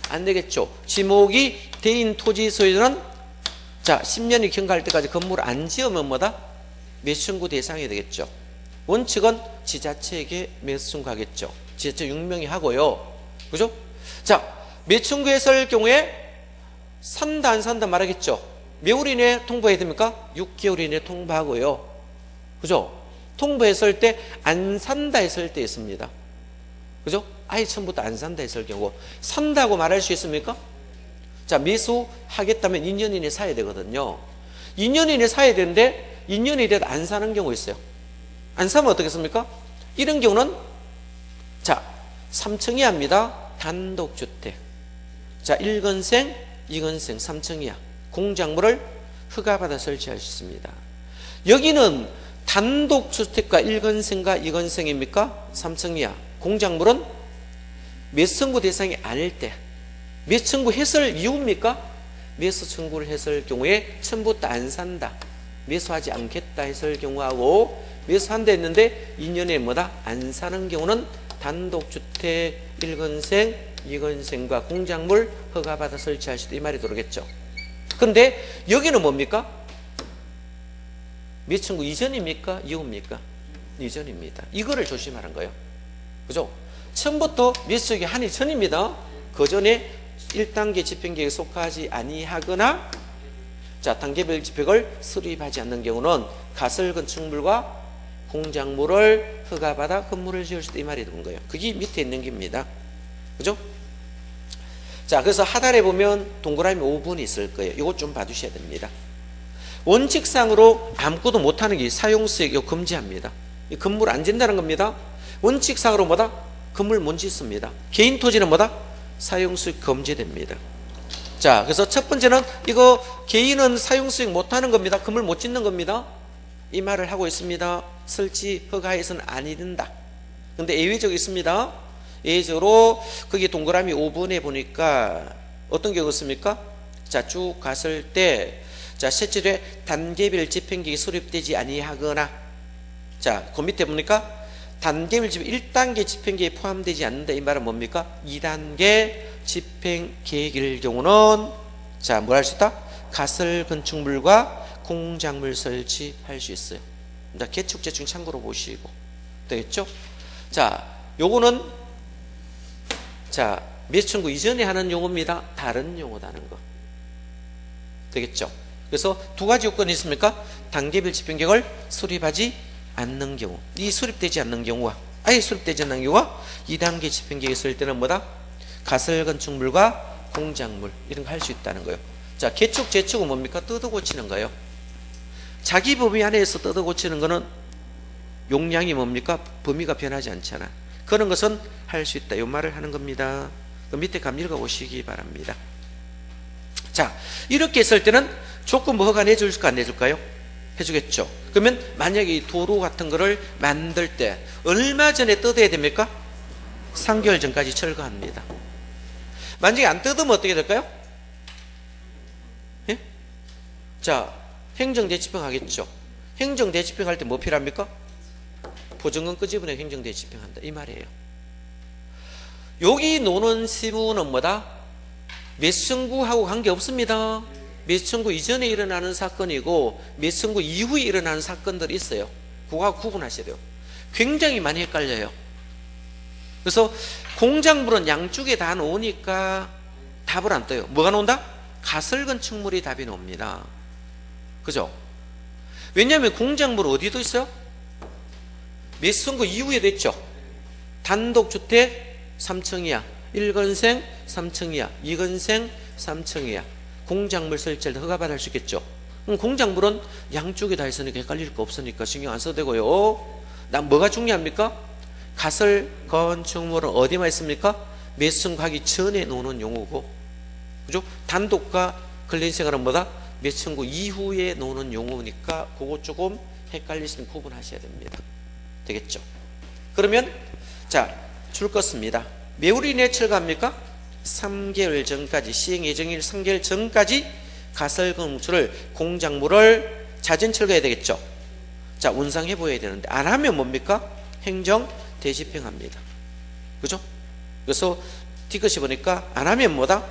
[SPEAKER 1] 안 되겠죠. 지목이 돼 있는 토지 소유자는 10년이 경과할 때까지 건물을 안 지으면 뭐다? 매수 청구 대상이 되겠죠. 원칙은 지자체에게 매수 청구하겠죠. 지자체 유명히 하고요. 그죠? 매수 청구했을 경우에 산다 안 산다 말하겠죠. 몇 월 이내에 통보해야 됩니까? 6개월 이내에 통보하고요. 그죠? 통보했을 때 안 산다 했을 때 있습니다. 그죠? 아예 처음부터 안 산다 했을 경우 산다고 말할 수 있습니까? 매수하겠다면 2년 이내에 사야 되거든요. 2년 이내에 사야 되는데 2년이 돼도 안 사는 경우 있어요. 안 사면 어떻겠습니까? 이런 경우는 3층 이하입니다. 단독주택. 1건생, 2건생, 3층 이하 공작물을 허가받아 설치할 수 있습니다. 여기는 단독주택과 1건생과 2건생입니까? 3층 이하 공작물은 매수 청구 대상이 아닐 때 매수 청구 했을 이유입니까? 매수 청구를 했을 경우에 처음부터 안 산다, 매수하지 않겠다 했을 경우하고 매수한다 했는데 2년에 뭐다? 안 사는 경우는 단독주택 1건생, 2건생과 공작물 허가받아 설치할 수 있다 이 말이 들어오겠죠. 그런데 여기는 뭡니까? 매수 청구 이전입니까? 이후입니까? 이전입니다. 이거를 조심하는 거예요. 그죠? 처음부터 매수 청구 하기 전입니다. 그 전에 1단계 집행계획에 속하지 아니하거나 단계별 집행을 수립하지 않는 경우는 가설 건축물과 공작물을 허가받아 건물을 지을 수 있다 이 말이 되는 거예요. 그게 밑에 있는 겁니다. 그죠? 그래서 하단에 보면 동그라미 5번이 있을 거예요. 이것 좀 봐주셔야 됩니다. 원칙상으로 아무것도 못하는 게 사용수익 이거 금지합니다. 건물 안 짓는다는 겁니다. 원칙상으로 뭐다? 건물 못 짓습니다. 개인 토지는 뭐다? 사용수익 금지됩니다. 그래서 첫 번째는 이거 개인은 사용수익 못하는 겁니다. 건물 못 짓는 겁니다. 이 말을 하고 있습니다. 설치 허가해서는 아니 된다. 근데 예외적이 있습니다. 예외적으로 거기 동그라미 5번에 보니까 어떤 경우 있습니까? 쭉 갔을 때 실제로 단계별 집행계획이 수립되지 아니하거나 그 밑에 보니까 단계별 집행 1단계 집행계획에 포함되지 않는다 이 말은 뭡니까? 2단계 집행계획일 경우는 뭘 할 수 있다? 가설 건축물과 공작물 설치할 수 있어요. 개축 재축 참고로 보시고 되겠죠? 요거는 매수 청구 이전에 하는 용어입니다. 다른 용어다는 거 되겠죠? 그래서 두 가지 요건이 있습니까? 단계별 집행계획을 수립하지 않는 경우, 이 수립되지 않는 경우와 아예 수립되지 않는 경우와 2단계 집행계획 있을 때는 뭐다? 가설 건축물과 공작물 이런 거 할 수 있다는 거예요. 개축 재축은 뭡니까? 뜯어 고치는 거예요. 자기 범위 안에서 뜯어 고치는 거는 용량이 뭡니까? 범위가 변하지 않잖아. 그런 것은 할 수 있다. 이 말을 하는 겁니다. 그 밑에 감 읽어보시기 바랍니다. 자, 이렇게 했을 때는 조건부 허가 내줄까 안 내줄까요? 해주겠죠. 그러면 만약에 이 도로 같은 거를 만들 때 얼마 전에 뜯어야 됩니까? 3개월 전까지 철거합니다. 만약에 안 뜯으면 어떻게 될까요? 예? 자, 행정대치평 하겠죠. 행정대치평 할 때 뭐 필요합니까? 보증금 끄집어내 행정대치평 한다. 이 말이에요. 여기 노는 시무는 뭐다? 매수청구하고 관계없습니다. 매수청구 이전에 일어나는 사건이고 매수청구 이후에 일어나는 사건들이 있어요. 그거하고 구분하셔야 돼요. 굉장히 많이 헷갈려요. 그래서 공작물은 양쪽에 다 놓으니까 답을 안 떠요. 뭐가 나온다? 가설건축물이 답이 나옵니다. 그죠? 왜냐하면 공작물 어디도 있어요? 매수청구 이후에도 있죠. 단독주택 3층 이하, 1건생 3층 이하, 2건생 3층 이하, 공작물 설치할 때 허가받을 수 있겠죠. 그럼 공작물은 양쪽에 다 있으니까 헷갈릴 거 없으니까 신경 안 써도 되고요. 난 뭐가 중요합니까? 가설 건축물은 어디만 있습니까? 매수청구 하기 전에 노는 용어고, 그죠? 단독과 근린생활은 뭐다? 매수청구 이후에 노는 용어니까 그거 조금 헷갈리시면 구분하셔야 됩니다. 되겠죠? 그러면 자, 줄 것입니다. 매울이 내 철거합니까? 3개월 전까지, 시행 예정일 3개월 전까지 가설 건축물을 공작물을 자진 철거해야 되겠죠. 자, 원상해 보여야 되는데 안 하면 뭡니까? 행정 대집행합니다. 그죠? 그래서 뒤끝이 보니까 안 하면 뭐다?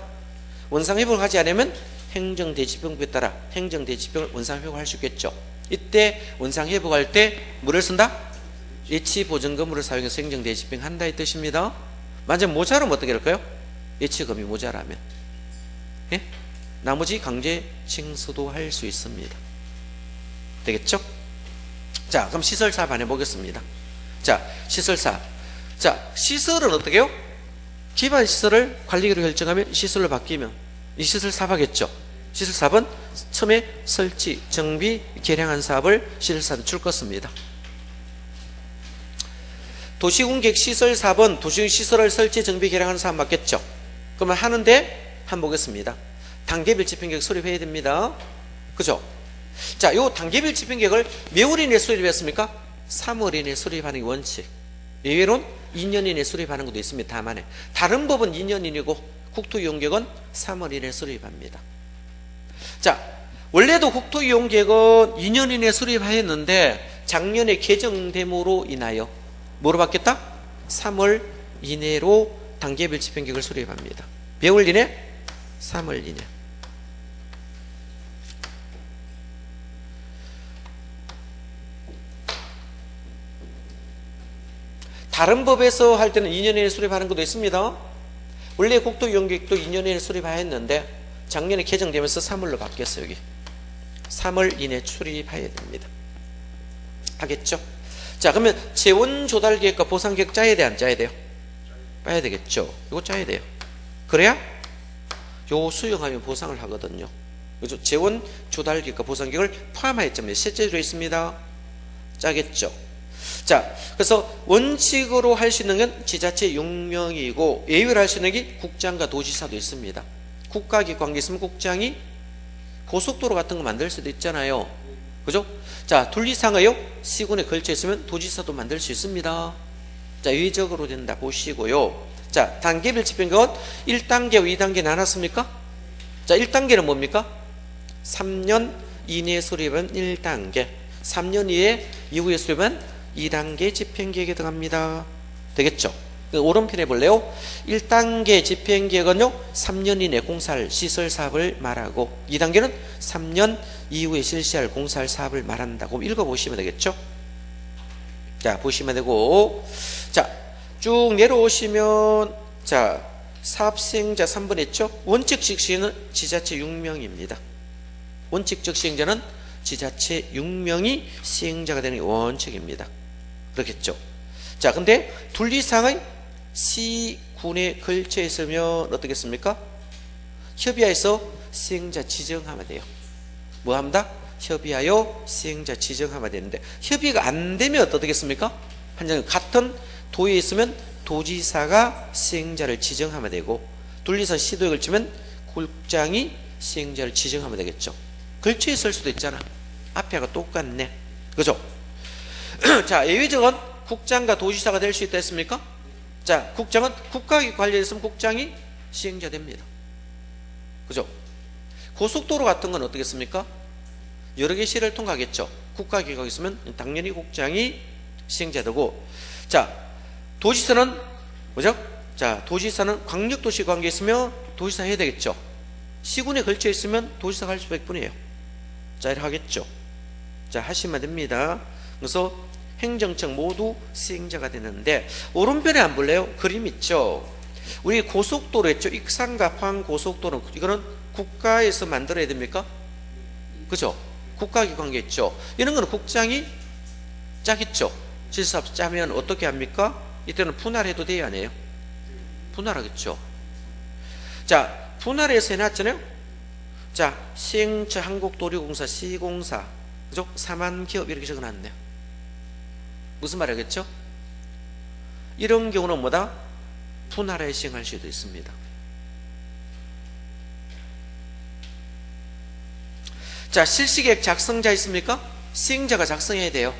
[SPEAKER 1] 원상회복을 하지 않으면 행정대집행법에 따라 행정대집행을 원상회복을 할 수 있겠죠. 이때 원상회복할 때 뭐를 쓴다? 예치보증금을 사용해서 행정대집행한다 이 뜻입니다. 만약 모자라면 어떻게 할까요? 예치금이 모자라면, 예? 나머지 강제 징수도 할 수 있습니다. 되겠죠? 자, 그럼 시설사 반해 보겠습니다. 자, 시설사. 자, 시설은 어떻게 해요? 기반 시설을 관리기로 결정하면 시설로 바뀌면 이 시설 사업하겠죠. 시설 사업은 처음에 설치, 정비, 개량한 사업을 시설사업에 줄 것입니다. 도시공객 시설 사업은 도시시설을 설치, 정비, 개량하는 사업 맞겠죠. 그러면 하는데 한번 보겠습니다. 단계별 집행계획 수립해야 됩니다. 그죠? 자, 요 단계별 집행계획을 몇 월 이내에 수립했습니까? 3월 이내에 수립하는 게 원칙. 예외로는 2년 이내에 수립하는 것도 있습니다. 다만에 다른 법은 2년 이내고 국토이용계획은 3월 이내에 수립합니다. 자, 원래도 국토이용계획은 2년 이내에 수립하였는데 작년에 개정됨으로 인하여 뭐로 바뀌었다? 3월 이내로 단계별 집행계획을 수립합니다. 몇 월 이내? 3월 이내. 다른 법에서 할 때는 2년 이내 수립하는 것도 있습니다. 원래 국토이용계획도 2년 이내 수립하였는데 작년에 개정되면서 3월로 바뀌었어요. 여기 3월 이내 수립해야 됩니다. 하겠죠? 자, 그러면 재원조달계획과 보상계획 짜야 돼, 안 짜야 돼요? 짜야 되겠죠. 이거 짜야 돼요. 그래야 요 수용하면 보상을 하거든요. 그래서 재원조달계획과 보상계획을 포함하였잖아요. 실제로 있습니다. 짜겠죠. 자, 그래서 원칙으로 할 수 있는 건 지자체 6명이고 예외로 할 수 있는 게 국장과 도지사도 있습니다. 국가기 관계 있으면 국장이 고속도로 같은 거 만들 수도 있잖아요. 그죠? 자, 둘리상하여 시군에 걸쳐 있으면 도지사도 만들 수 있습니다. 자, 예외적으로 된다 보시고요. 자, 단계별 집행계획은 1단계와 2단계 나눴습니까? 자, 1단계는 뭡니까? 3년 이내에 수립은 1단계, 3년 이후에 수립은 2단계 집행계획에 들어갑니다. 되겠죠? 오른편 해볼래요? 1단계 집행계획은요 3년 이내 공사할 시설사업을 말하고 2단계는 3년 이후에 실시할 공사할 사업을 말한다고 읽어보시면 되겠죠? 자, 보시면 되고, 자, 쭉 내려오시면, 자, 사업시행자 3번 했죠? 원칙적 시행은 지자체 6명입니다. 원칙적 시행자는 지자체 6명이 시행자가 되는 게 원칙입니다. 그렇겠죠? 자, 근데 둘리상의 시군에 걸쳐 있으면 어떻겠습니까? 협의하여서 시행자 지정하면 돼요. 뭐 합니다? 협의하여 시행자 지정하면 되는데 협의가 안 되면 어떻겠습니까? 한 장 같은 도에 있으면 도지사가 시행자를 지정하면 되고, 둘이서 시도에 걸치면 국장이 시행자를 지정하면 되겠죠. 걸쳐 있을 수도 있잖아. 앞에가 똑같네. 그죠? 자, 예외적은 국장과 도지사가 될 수 있다 했습니까? 자, 국장은 국가기 관련했으면 국장이 시행자 됩니다. 그죠? 고속도로 같은 건 어떻겠습니까? 여러 개 시를 통과하겠죠. 국가기관이 있으면 당연히 국장이 시행자 되고, 자, 도지사는 뭐죠? 자, 도지사는 광역도시 관계에 있으면 도지사 해야 되겠죠. 시군에 걸쳐 있으면 도지사가 할 수밖에 뿐이에요. 자, 이렇게 하겠죠. 자, 하시면 됩니다. 그래서 행정청 모두 시행자가 되는데, 오른편에 안 볼래요? 그림 있죠. 우리 고속도로 했죠. 익산과 포항 고속도로, 이거는 국가에서 만들어야 됩니까? 그죠? 국가기관이겠죠. 이런 거는 국장이 짜겠죠. 질서없이 짜면 어떻게 합니까? 이때는 분할해도 돼야 하네요. 분할하겠죠. 자, 분할해서 해놨잖아요. 자, 시행처 한국도로공사 시공사, 그죠? 사만기업 이렇게 적어놨네요. 무슨 말이겠죠? 이런 경우는 뭐다? 분할해 시행할 수도 있습니다. 자, 실시계획 작성자 있습니까? 시행자가 작성해야 돼요.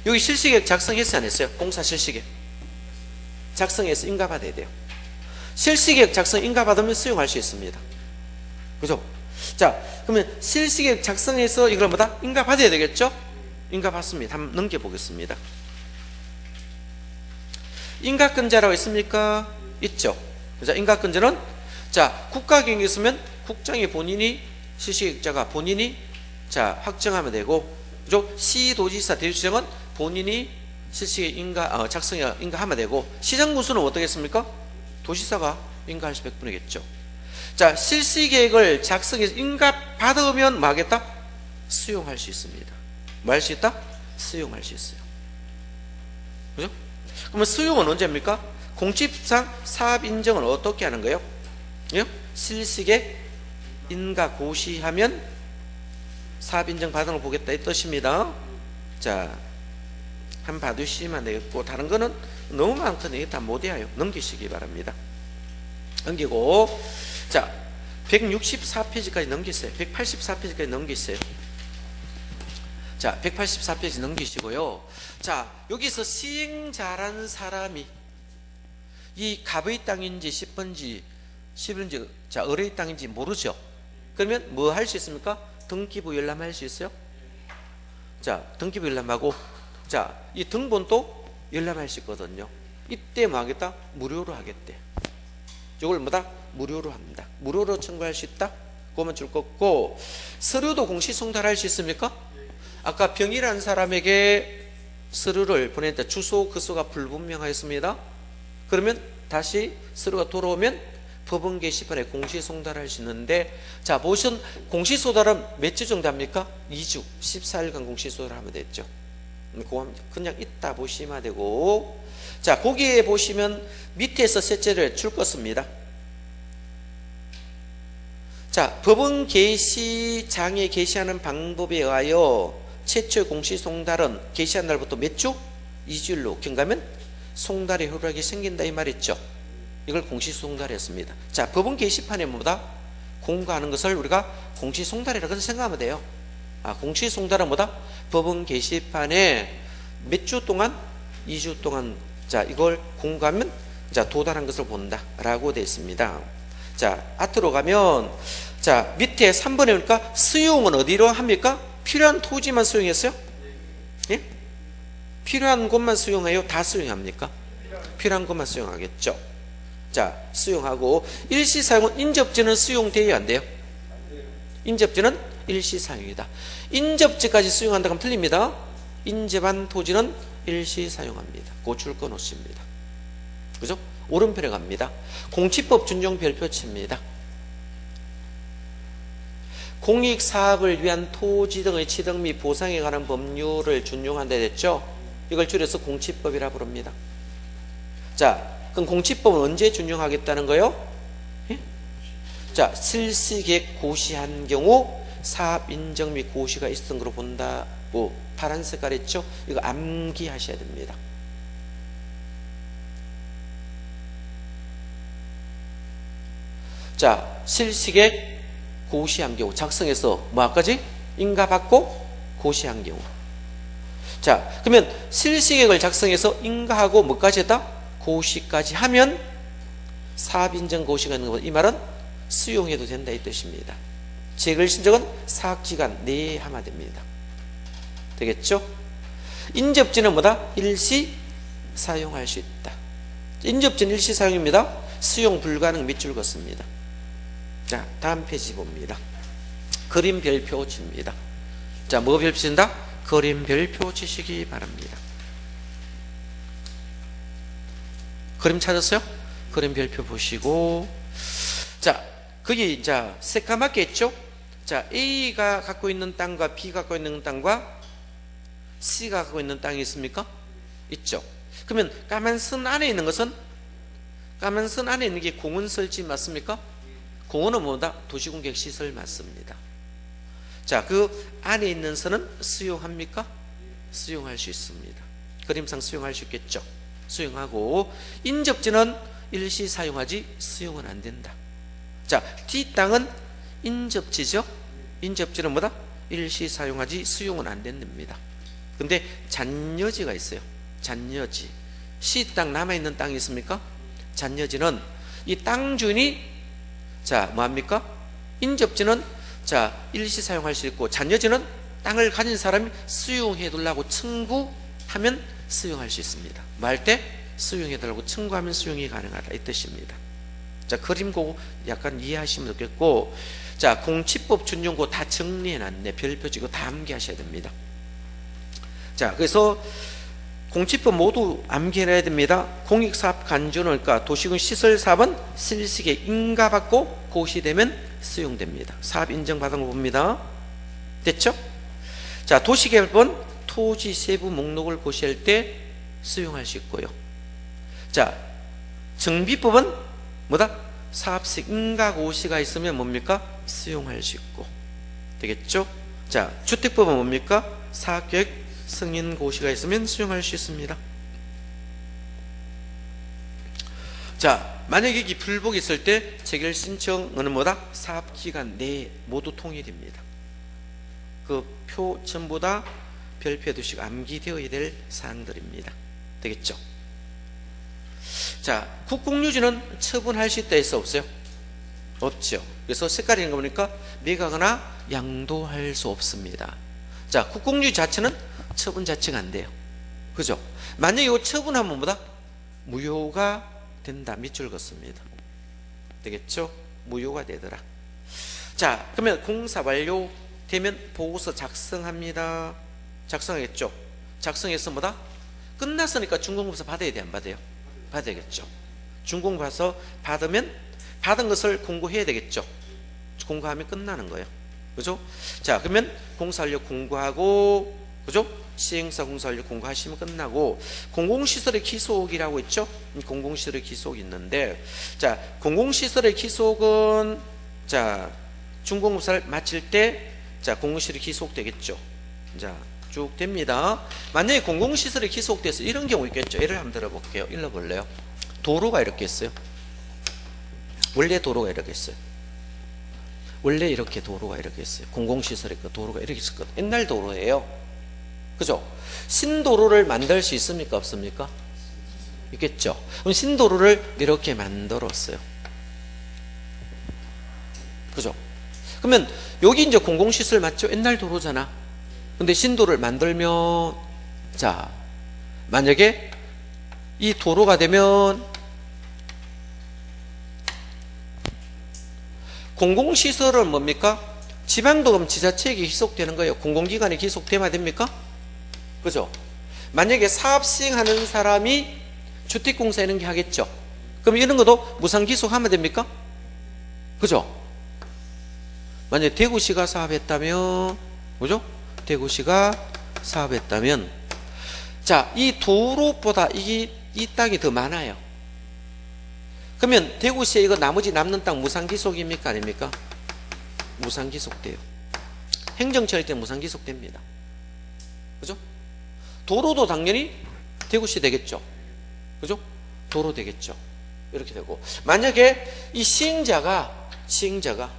[SPEAKER 1] 여기 실시계획 작성했어요, 안 했어요? 공사 실시계획 작성해서 인가받아야 돼요. 실시계획 작성 인가받으면 수용할 수 있습니다. 그죠? 자, 그러면 실시계획 작성해서 이걸 뭐다? 인가받아야 되겠죠? 인가받습니다. 한번 넘겨보겠습니다. 인가권자라고 있습니까? 있죠. 자, 인가권자는, 자, 국가기관이 있으면 국장이 본인이, 실시계획자가 본인이, 자, 확정하면 되고, 그죠? 시도지사 대주시장은 본인이 실시계획 작성해 인가하면 되고, 시장군수는 어떻겠습니까? 도지사가 인가할 수밖에 뿐이겠죠. 자, 실시계획을 작성해서 인가받으면 뭐 하겠다? 수용할 수 있습니다. 뭐 할 수 있다? 수용할 수 있어요. 그죠? 그러면 수용은 언제입니까? 공집상 사업 인정은 어떻게 하는 거예요? 예? 실시계획 인가 고시하면 사업 인정 받은 걸 보겠다 이 뜻입니다. 자, 한 봐두시면 되겠고, 다른 거는 너무 많거든요. 이게 다 못 외워요. 넘기시기 바랍니다. 넘기고, 자, 164페이지까지 넘기세요. 184페이지까지 넘기세요. 자, 184페이지 넘기시고요. 자, 여기서 시행자라는 사람이 이 갑의 땅인지 10번지 11번지 자, 을의 땅인지 모르죠. 그러면 뭐 할 수 있습니까? 등기부 열람할 수 있어요? 자, 등기부 열람하고, 자, 이 등본도 열람할 수 있거든요. 이때 뭐 하겠다? 무료로 하겠대. 이걸 뭐다? 무료로 합니다. 무료로 청구할 수 있다? 그거만 줄 거고, 서류도 공시송달할 수 있습니까? 아까 병이라는 사람에게 서류를 보냈는데 주소, 그소가 불분명하였습니다. 그러면 다시 서류가 돌아오면 법원 게시판에 공시송달할 수 있는데, 자, 보시면 공시송달은 몇 주 정도 합니까? 2주, 14일간 공시송달하면 됐죠. 그거 그냥 있다 보시면 되고, 자, 거기에 보시면 밑에서 셋째를 줄 것입니다. 자, 법원 게시장에 게시하는 방법에 의하여 최초의 공시송달은 게시한 날부터 몇 주? 2주일로 경과하면 송달의 효력이 생긴다 이 말이죠. 이걸 공시송달했습니다. 자, 법원 게시판에 뭐다? 공고하는 것을 우리가 공시송달이라고 생각하면 돼요. 아, 공시송달은 뭐다? 법원 게시판에 몇 주 동안? 2주 동안, 자, 이걸 공고하면, 자, 도달한 것을 본다 라고 되어 있습니다. 자, 앞으로 가면, 자, 밑에 3번에 보니까 수용은 어디로 합니까? 필요한 토지만 수용했어요? 예? 필요한 곳만 수용해요? 다 수용합니까? 필요한 곳만 수용하겠죠. 자, 수용하고, 일시사용은 인접지는 수용돼야 안 돼요? 인접지는 일시사용이다. 인접지까지 수용한다고 하면 틀립니다. 인접한 토지는 일시사용합니다. 그거 줄 거 놓습니다. 그죠? 오른편에 갑니다. 공치법 준용 별표치입니다. 공익사업을 위한 토지 등의 취득 및 보상에 관한 법률을 준용한다 됐죠? 이걸 줄여서 공치법이라 부릅니다. 자, 그럼 공치법은 언제 준용하겠다는 거예요? 예? 자, 실시계획 고시한 경우 사업 인정 및 고시가 있었던 걸로 본다고 파란 색깔 있죠? 이거 암기하셔야 됩니다. 자, 실시계 고시한 경우 작성해서 뭐까지? 인가받고 고시한 경우. 자, 그러면 실시계획을 작성해서 인가하고 뭐까지 했다? 고시까지 하면 사업인정 고시가 있는 것. 이 말은 수용해도 된다 이 뜻입니다. 재개발 신청은 사학기간 내에 하면 됩니다. 되겠죠? 인접지는 뭐다? 일시 사용할 수 있다. 인접지는 일시 사용입니다. 수용 불가능 밑줄 긋습니다. 자, 다음 페이지 봅니다. 그림 별표 칩니다. 자, 뭐 별표 친다? 그림 별표 치시기 바랍니다. 그림 찾았어요? 그림 별표 보시고, 자, 거기 이제 새까맣게 했죠? 자, A가 갖고 있는 땅과 B가 갖고 있는 땅과 C가 갖고 있는 땅이 있습니까? 있죠. 그러면 까만 선 안에 있는 것은, 까만 선 안에 있는 게 공원설지 맞습니까? 공원은 뭐다? 도시공객시설 맞습니다. 자, 그 안에 있는 선은 수용합니까? 수용할 수 있습니다. 그림상 수용할 수 있겠죠. 수용하고, 인접지는 일시 사용하지 수용은 안 된다. 자, D 땅은 인접지죠. 인접지는 뭐다? 일시 사용하지 수용은 안 된답니다. 근데 잔여지가 있어요. 잔여지. C 땅 남아있는 땅이 있습니까? 잔여지는 이 땅 주인이, 자, 뭐합니까? 인접지는, 자, 일시 사용할 수 있고, 잔여지는 땅을 가진 사람이 수용해 두려고 청구하면 수용할 수 있습니다. 뭐 할 때? 수용해 달라고 청구하면 수용이 가능하다 이 뜻입니다. 자, 그림 보고 약간 이해하시면 좋겠고, 자, 공치법 준용고 다 정리해 놨네. 별표 찍고 다 암기하셔야 됩니다. 자, 그래서 공치법 모두 암기해야 됩니다. 공익사업 간주는, 그러니까 도시군 시설사업은 실시계 인가받고 고시되면 수용됩니다. 사업 인정받은 거 봅니다. 됐죠? 자, 도시개발법은 토지 세부 목록을 고시할 때 수용할 수 있고요. 자, 정비법은 뭐다? 사업식 인가고시가 있으면 뭡니까? 수용할 수 있고. 되겠죠? 자, 주택법은 뭡니까? 사업계획 승인고시가 있으면 수용할 수 있습니다. 자, 만약에 이 불복이 있을 때 재결 신청은 뭐다? 사업기간 내에 모두 통일입니다. 그 표 전부 다 별표해 두시고 암기되어야 될 사항들입니다. 되겠죠? 자, 국공유지는 처분할 수 있다 했어 없어요? 없죠. 그래서 색깔이 있는 거 보니까 매각하거나 양도할 수 없습니다. 자, 국공유지 자체는 처분 자체가 안 돼요. 그죠? 만약에 이거 처분하면 뭐다? 무효가 된다. 밑줄 긋습니다. 되겠죠? 무효가 되더라. 자, 그러면 공사 완료 되면 보고서 작성합니다. 작성하겠죠? 작성해서 뭐다? 끝났으니까 준공검사 받아야 돼, 안 받아요? 받아야겠죠. 준공 봐서 받으면 받은 것을 공고해야 되겠죠. 공고하면 끝나는 거예요. 그죠? 자, 그러면 공사 완료 공고하고, 그죠? 시행사 공사 완료 공고하시면 끝나고, 공공시설의 기속이라고 있죠? 공공시설의 기속이 있는데, 자, 공공시설의 기속은, 자, 준공검사를 마칠 때, 자, 공공시설이 기속되겠죠. 자, 쭉 됩니다. 만약에 공공시설이 기속돼서 이런 경우 있겠죠. 예를 한번 들어볼게요. 읽어볼래요? 도로가 이렇게 있어요. 원래 도로가 이렇게 있어요. 원래 이렇게 도로가 이렇게 있어요. 공공시설의 그 도로가 이렇게 있었거든요. 옛날 도로예요. 그죠? 신도로를 만들 수 있습니까? 없습니까? 있겠죠. 그럼 신도로를 이렇게 만들었어요. 그죠? 그러면 여기 이제 공공시설 맞죠? 옛날 도로잖아. 근데 신도를 만들면, 자, 만약에 이 도로가 되면 공공시설은 뭡니까? 지방도금 지자체에게 기속되는 거예요. 공공기관에 기속되면 됩니까? 그죠? 만약에 사업 시행하는 사람이 주택공사 이런 게 하겠죠. 그럼 이런 것도 무상기속하면 됩니까? 그죠? 만약에 대구시가 사업했다면, 그죠? 대구시가 사업했다면, 자, 이 도로보다 이 땅이 더 많아요. 그러면 대구시에 이거 나머지 남는 땅 무상기속입니까? 아닙니까? 무상기속돼요. 행정처리 때 무상기속됩니다. 그죠? 도로도 당연히 대구시 되겠죠. 그죠? 도로 되겠죠. 이렇게 되고, 만약에 이 시행자가 시행자가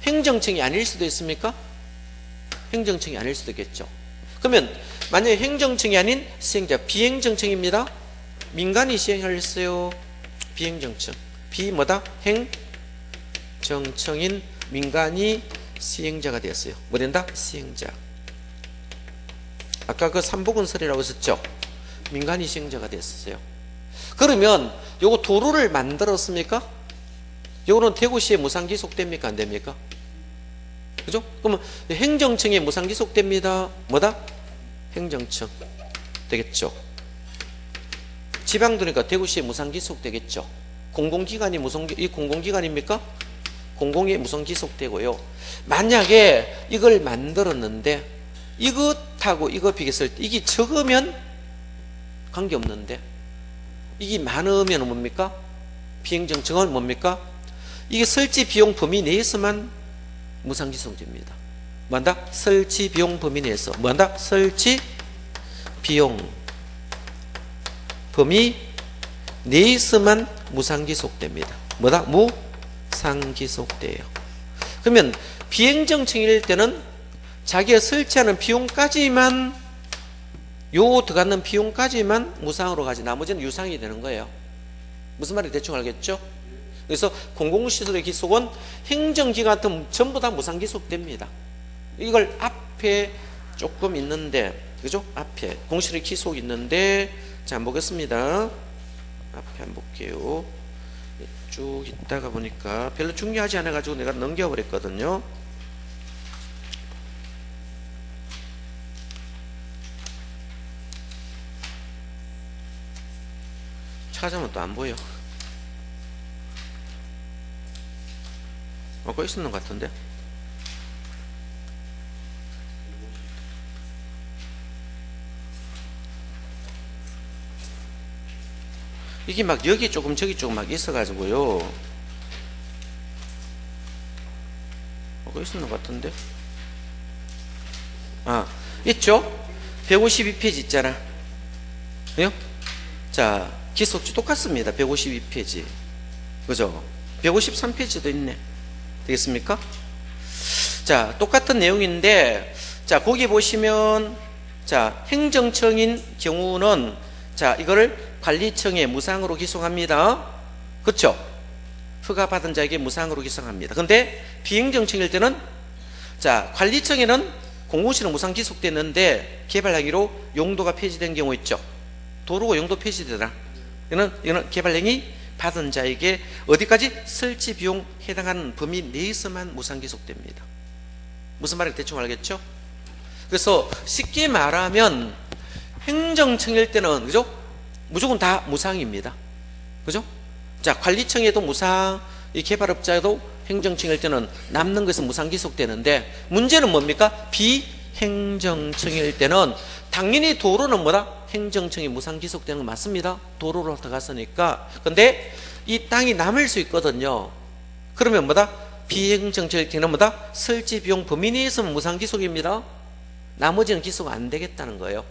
[SPEAKER 1] 행정청이 아닐 수도 있습니까? 행정청이 아닐 수도 있겠죠. 그러면 만약에 행정청이 아닌 시행자 비행정청입니다. 민간이 시행하였어요. 비행정청 뭐다? 행정청인 민간이 시행자가 되었어요. 뭐 된다? 시행자. 아까 그 삼보건설이라고 했었죠. 민간이 시행자가 됐었어요. 그러면 요거 도로를 만들었습니까? 요거는 대구시에 무상기속됩니까? 안 됩니까? 그죠? 그러면 행정청에 무상기속됩니다. 뭐다? 행정청 되겠죠. 지방도니까 대구시에 무상기속되겠죠. 공공기관이 이 공공기관입니까? 공공이 무상기속되고요. 만약에 이걸 만들었는데 이것하고 이거 비교했을 때 이게 적으면 관계없는데 이게 많으면 뭡니까? 비행정청은 뭡니까? 이게 설치 비용 범위 내에서만 무상기속됩니다. 뭐한다? 설치 비용 범위 내에서. 뭐한다? 설치 비용 범위 내에서만 무상기속됩니다. 뭐다? 무상기속돼요. 그러면 비행정청일 때는 자기가 설치하는 비용까지만 들어가는 비용까지만 무상으로 가지 나머지는 유상이 되는 거예요. 무슨 말인지 대충 알겠죠? 그래서 공공시설의 기속은 행정기관 같은 전부 다 무상기속됩니다. 이걸 앞에 조금 있는데, 그죠? 앞에 공시설의 기속이 있는데, 자, 한번 보겠습니다. 앞에 한번 볼게요. 쭉 있다가 보니까 별로 중요하지 않아가지고 내가 넘겨버렸거든요. 찾으면 또 안 보여. 거 있었는 것 같은데. 이게 막 여기 조금 저기 조금 막 있어가지고요. 거 있었는 것 같은데. 아, 있죠? 152페이지 있잖아. 그요? 자, 기속지 똑같습니다. 152페이지. 그죠? 153페이지도 있네. 되겠습니까? 자, 똑같은 내용인데, 자, 거기 보시면, 자, 행정청인 경우는, 자, 이거를 관리청에 무상으로 기속합니다. 그렇죠? 허가받은 자에게 무상으로 기속합니다. 근데 비행정청일 때는, 자, 관리청에는 공공시는 무상 기속됐는데 개발 행위로 용도가 폐지된 경우 있죠. 도로가 용도 폐지되더라. 이거는 개발 행위 받은 자에게 어디까지? 설치 비용 해당하는 범위 내에서만 무상 기속됩니다. 무슨 말인지 대충 알겠죠? 그래서 쉽게 말하면 행정청일 때는, 그죠? 무조건 다 무상입니다. 그죠? 자, 관리청에도 무상, 이 개발업자도 행정청일 때는 남는 것은 무상 기속되는데, 문제는 뭡니까? 비행정청일 때는 당연히 도로는 뭐다? 행정청이 무상 기속되는 거 맞습니다. 도로로 들어갔으니까. 근데 이 땅이 남을 수 있거든요. 그러면 뭐다? 비행정청일 때는 뭐다? 설치 비용 범위 내에서는 무상 기속입니다. 나머지는 기속 안 되겠다는 거예요.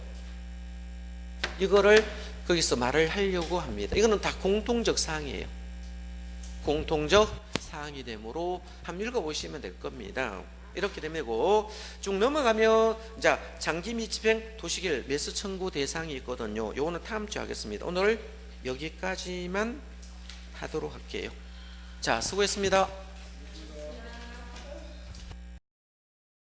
[SPEAKER 1] 이거를 거기서 말을 하려고 합니다. 이거는 다 공통적 사항이에요. 공통적 사항이 되므로 한번 읽어보시면 될 겁니다. 이렇게 되고 쭉 넘어가면, 자, 장기 및 집행 도시계획 매수 청구 대상이 있거든요. 요거는 다음 주에 하겠습니다. 오늘 여기까지만 하도록 할게요. 자, 수고했습니다.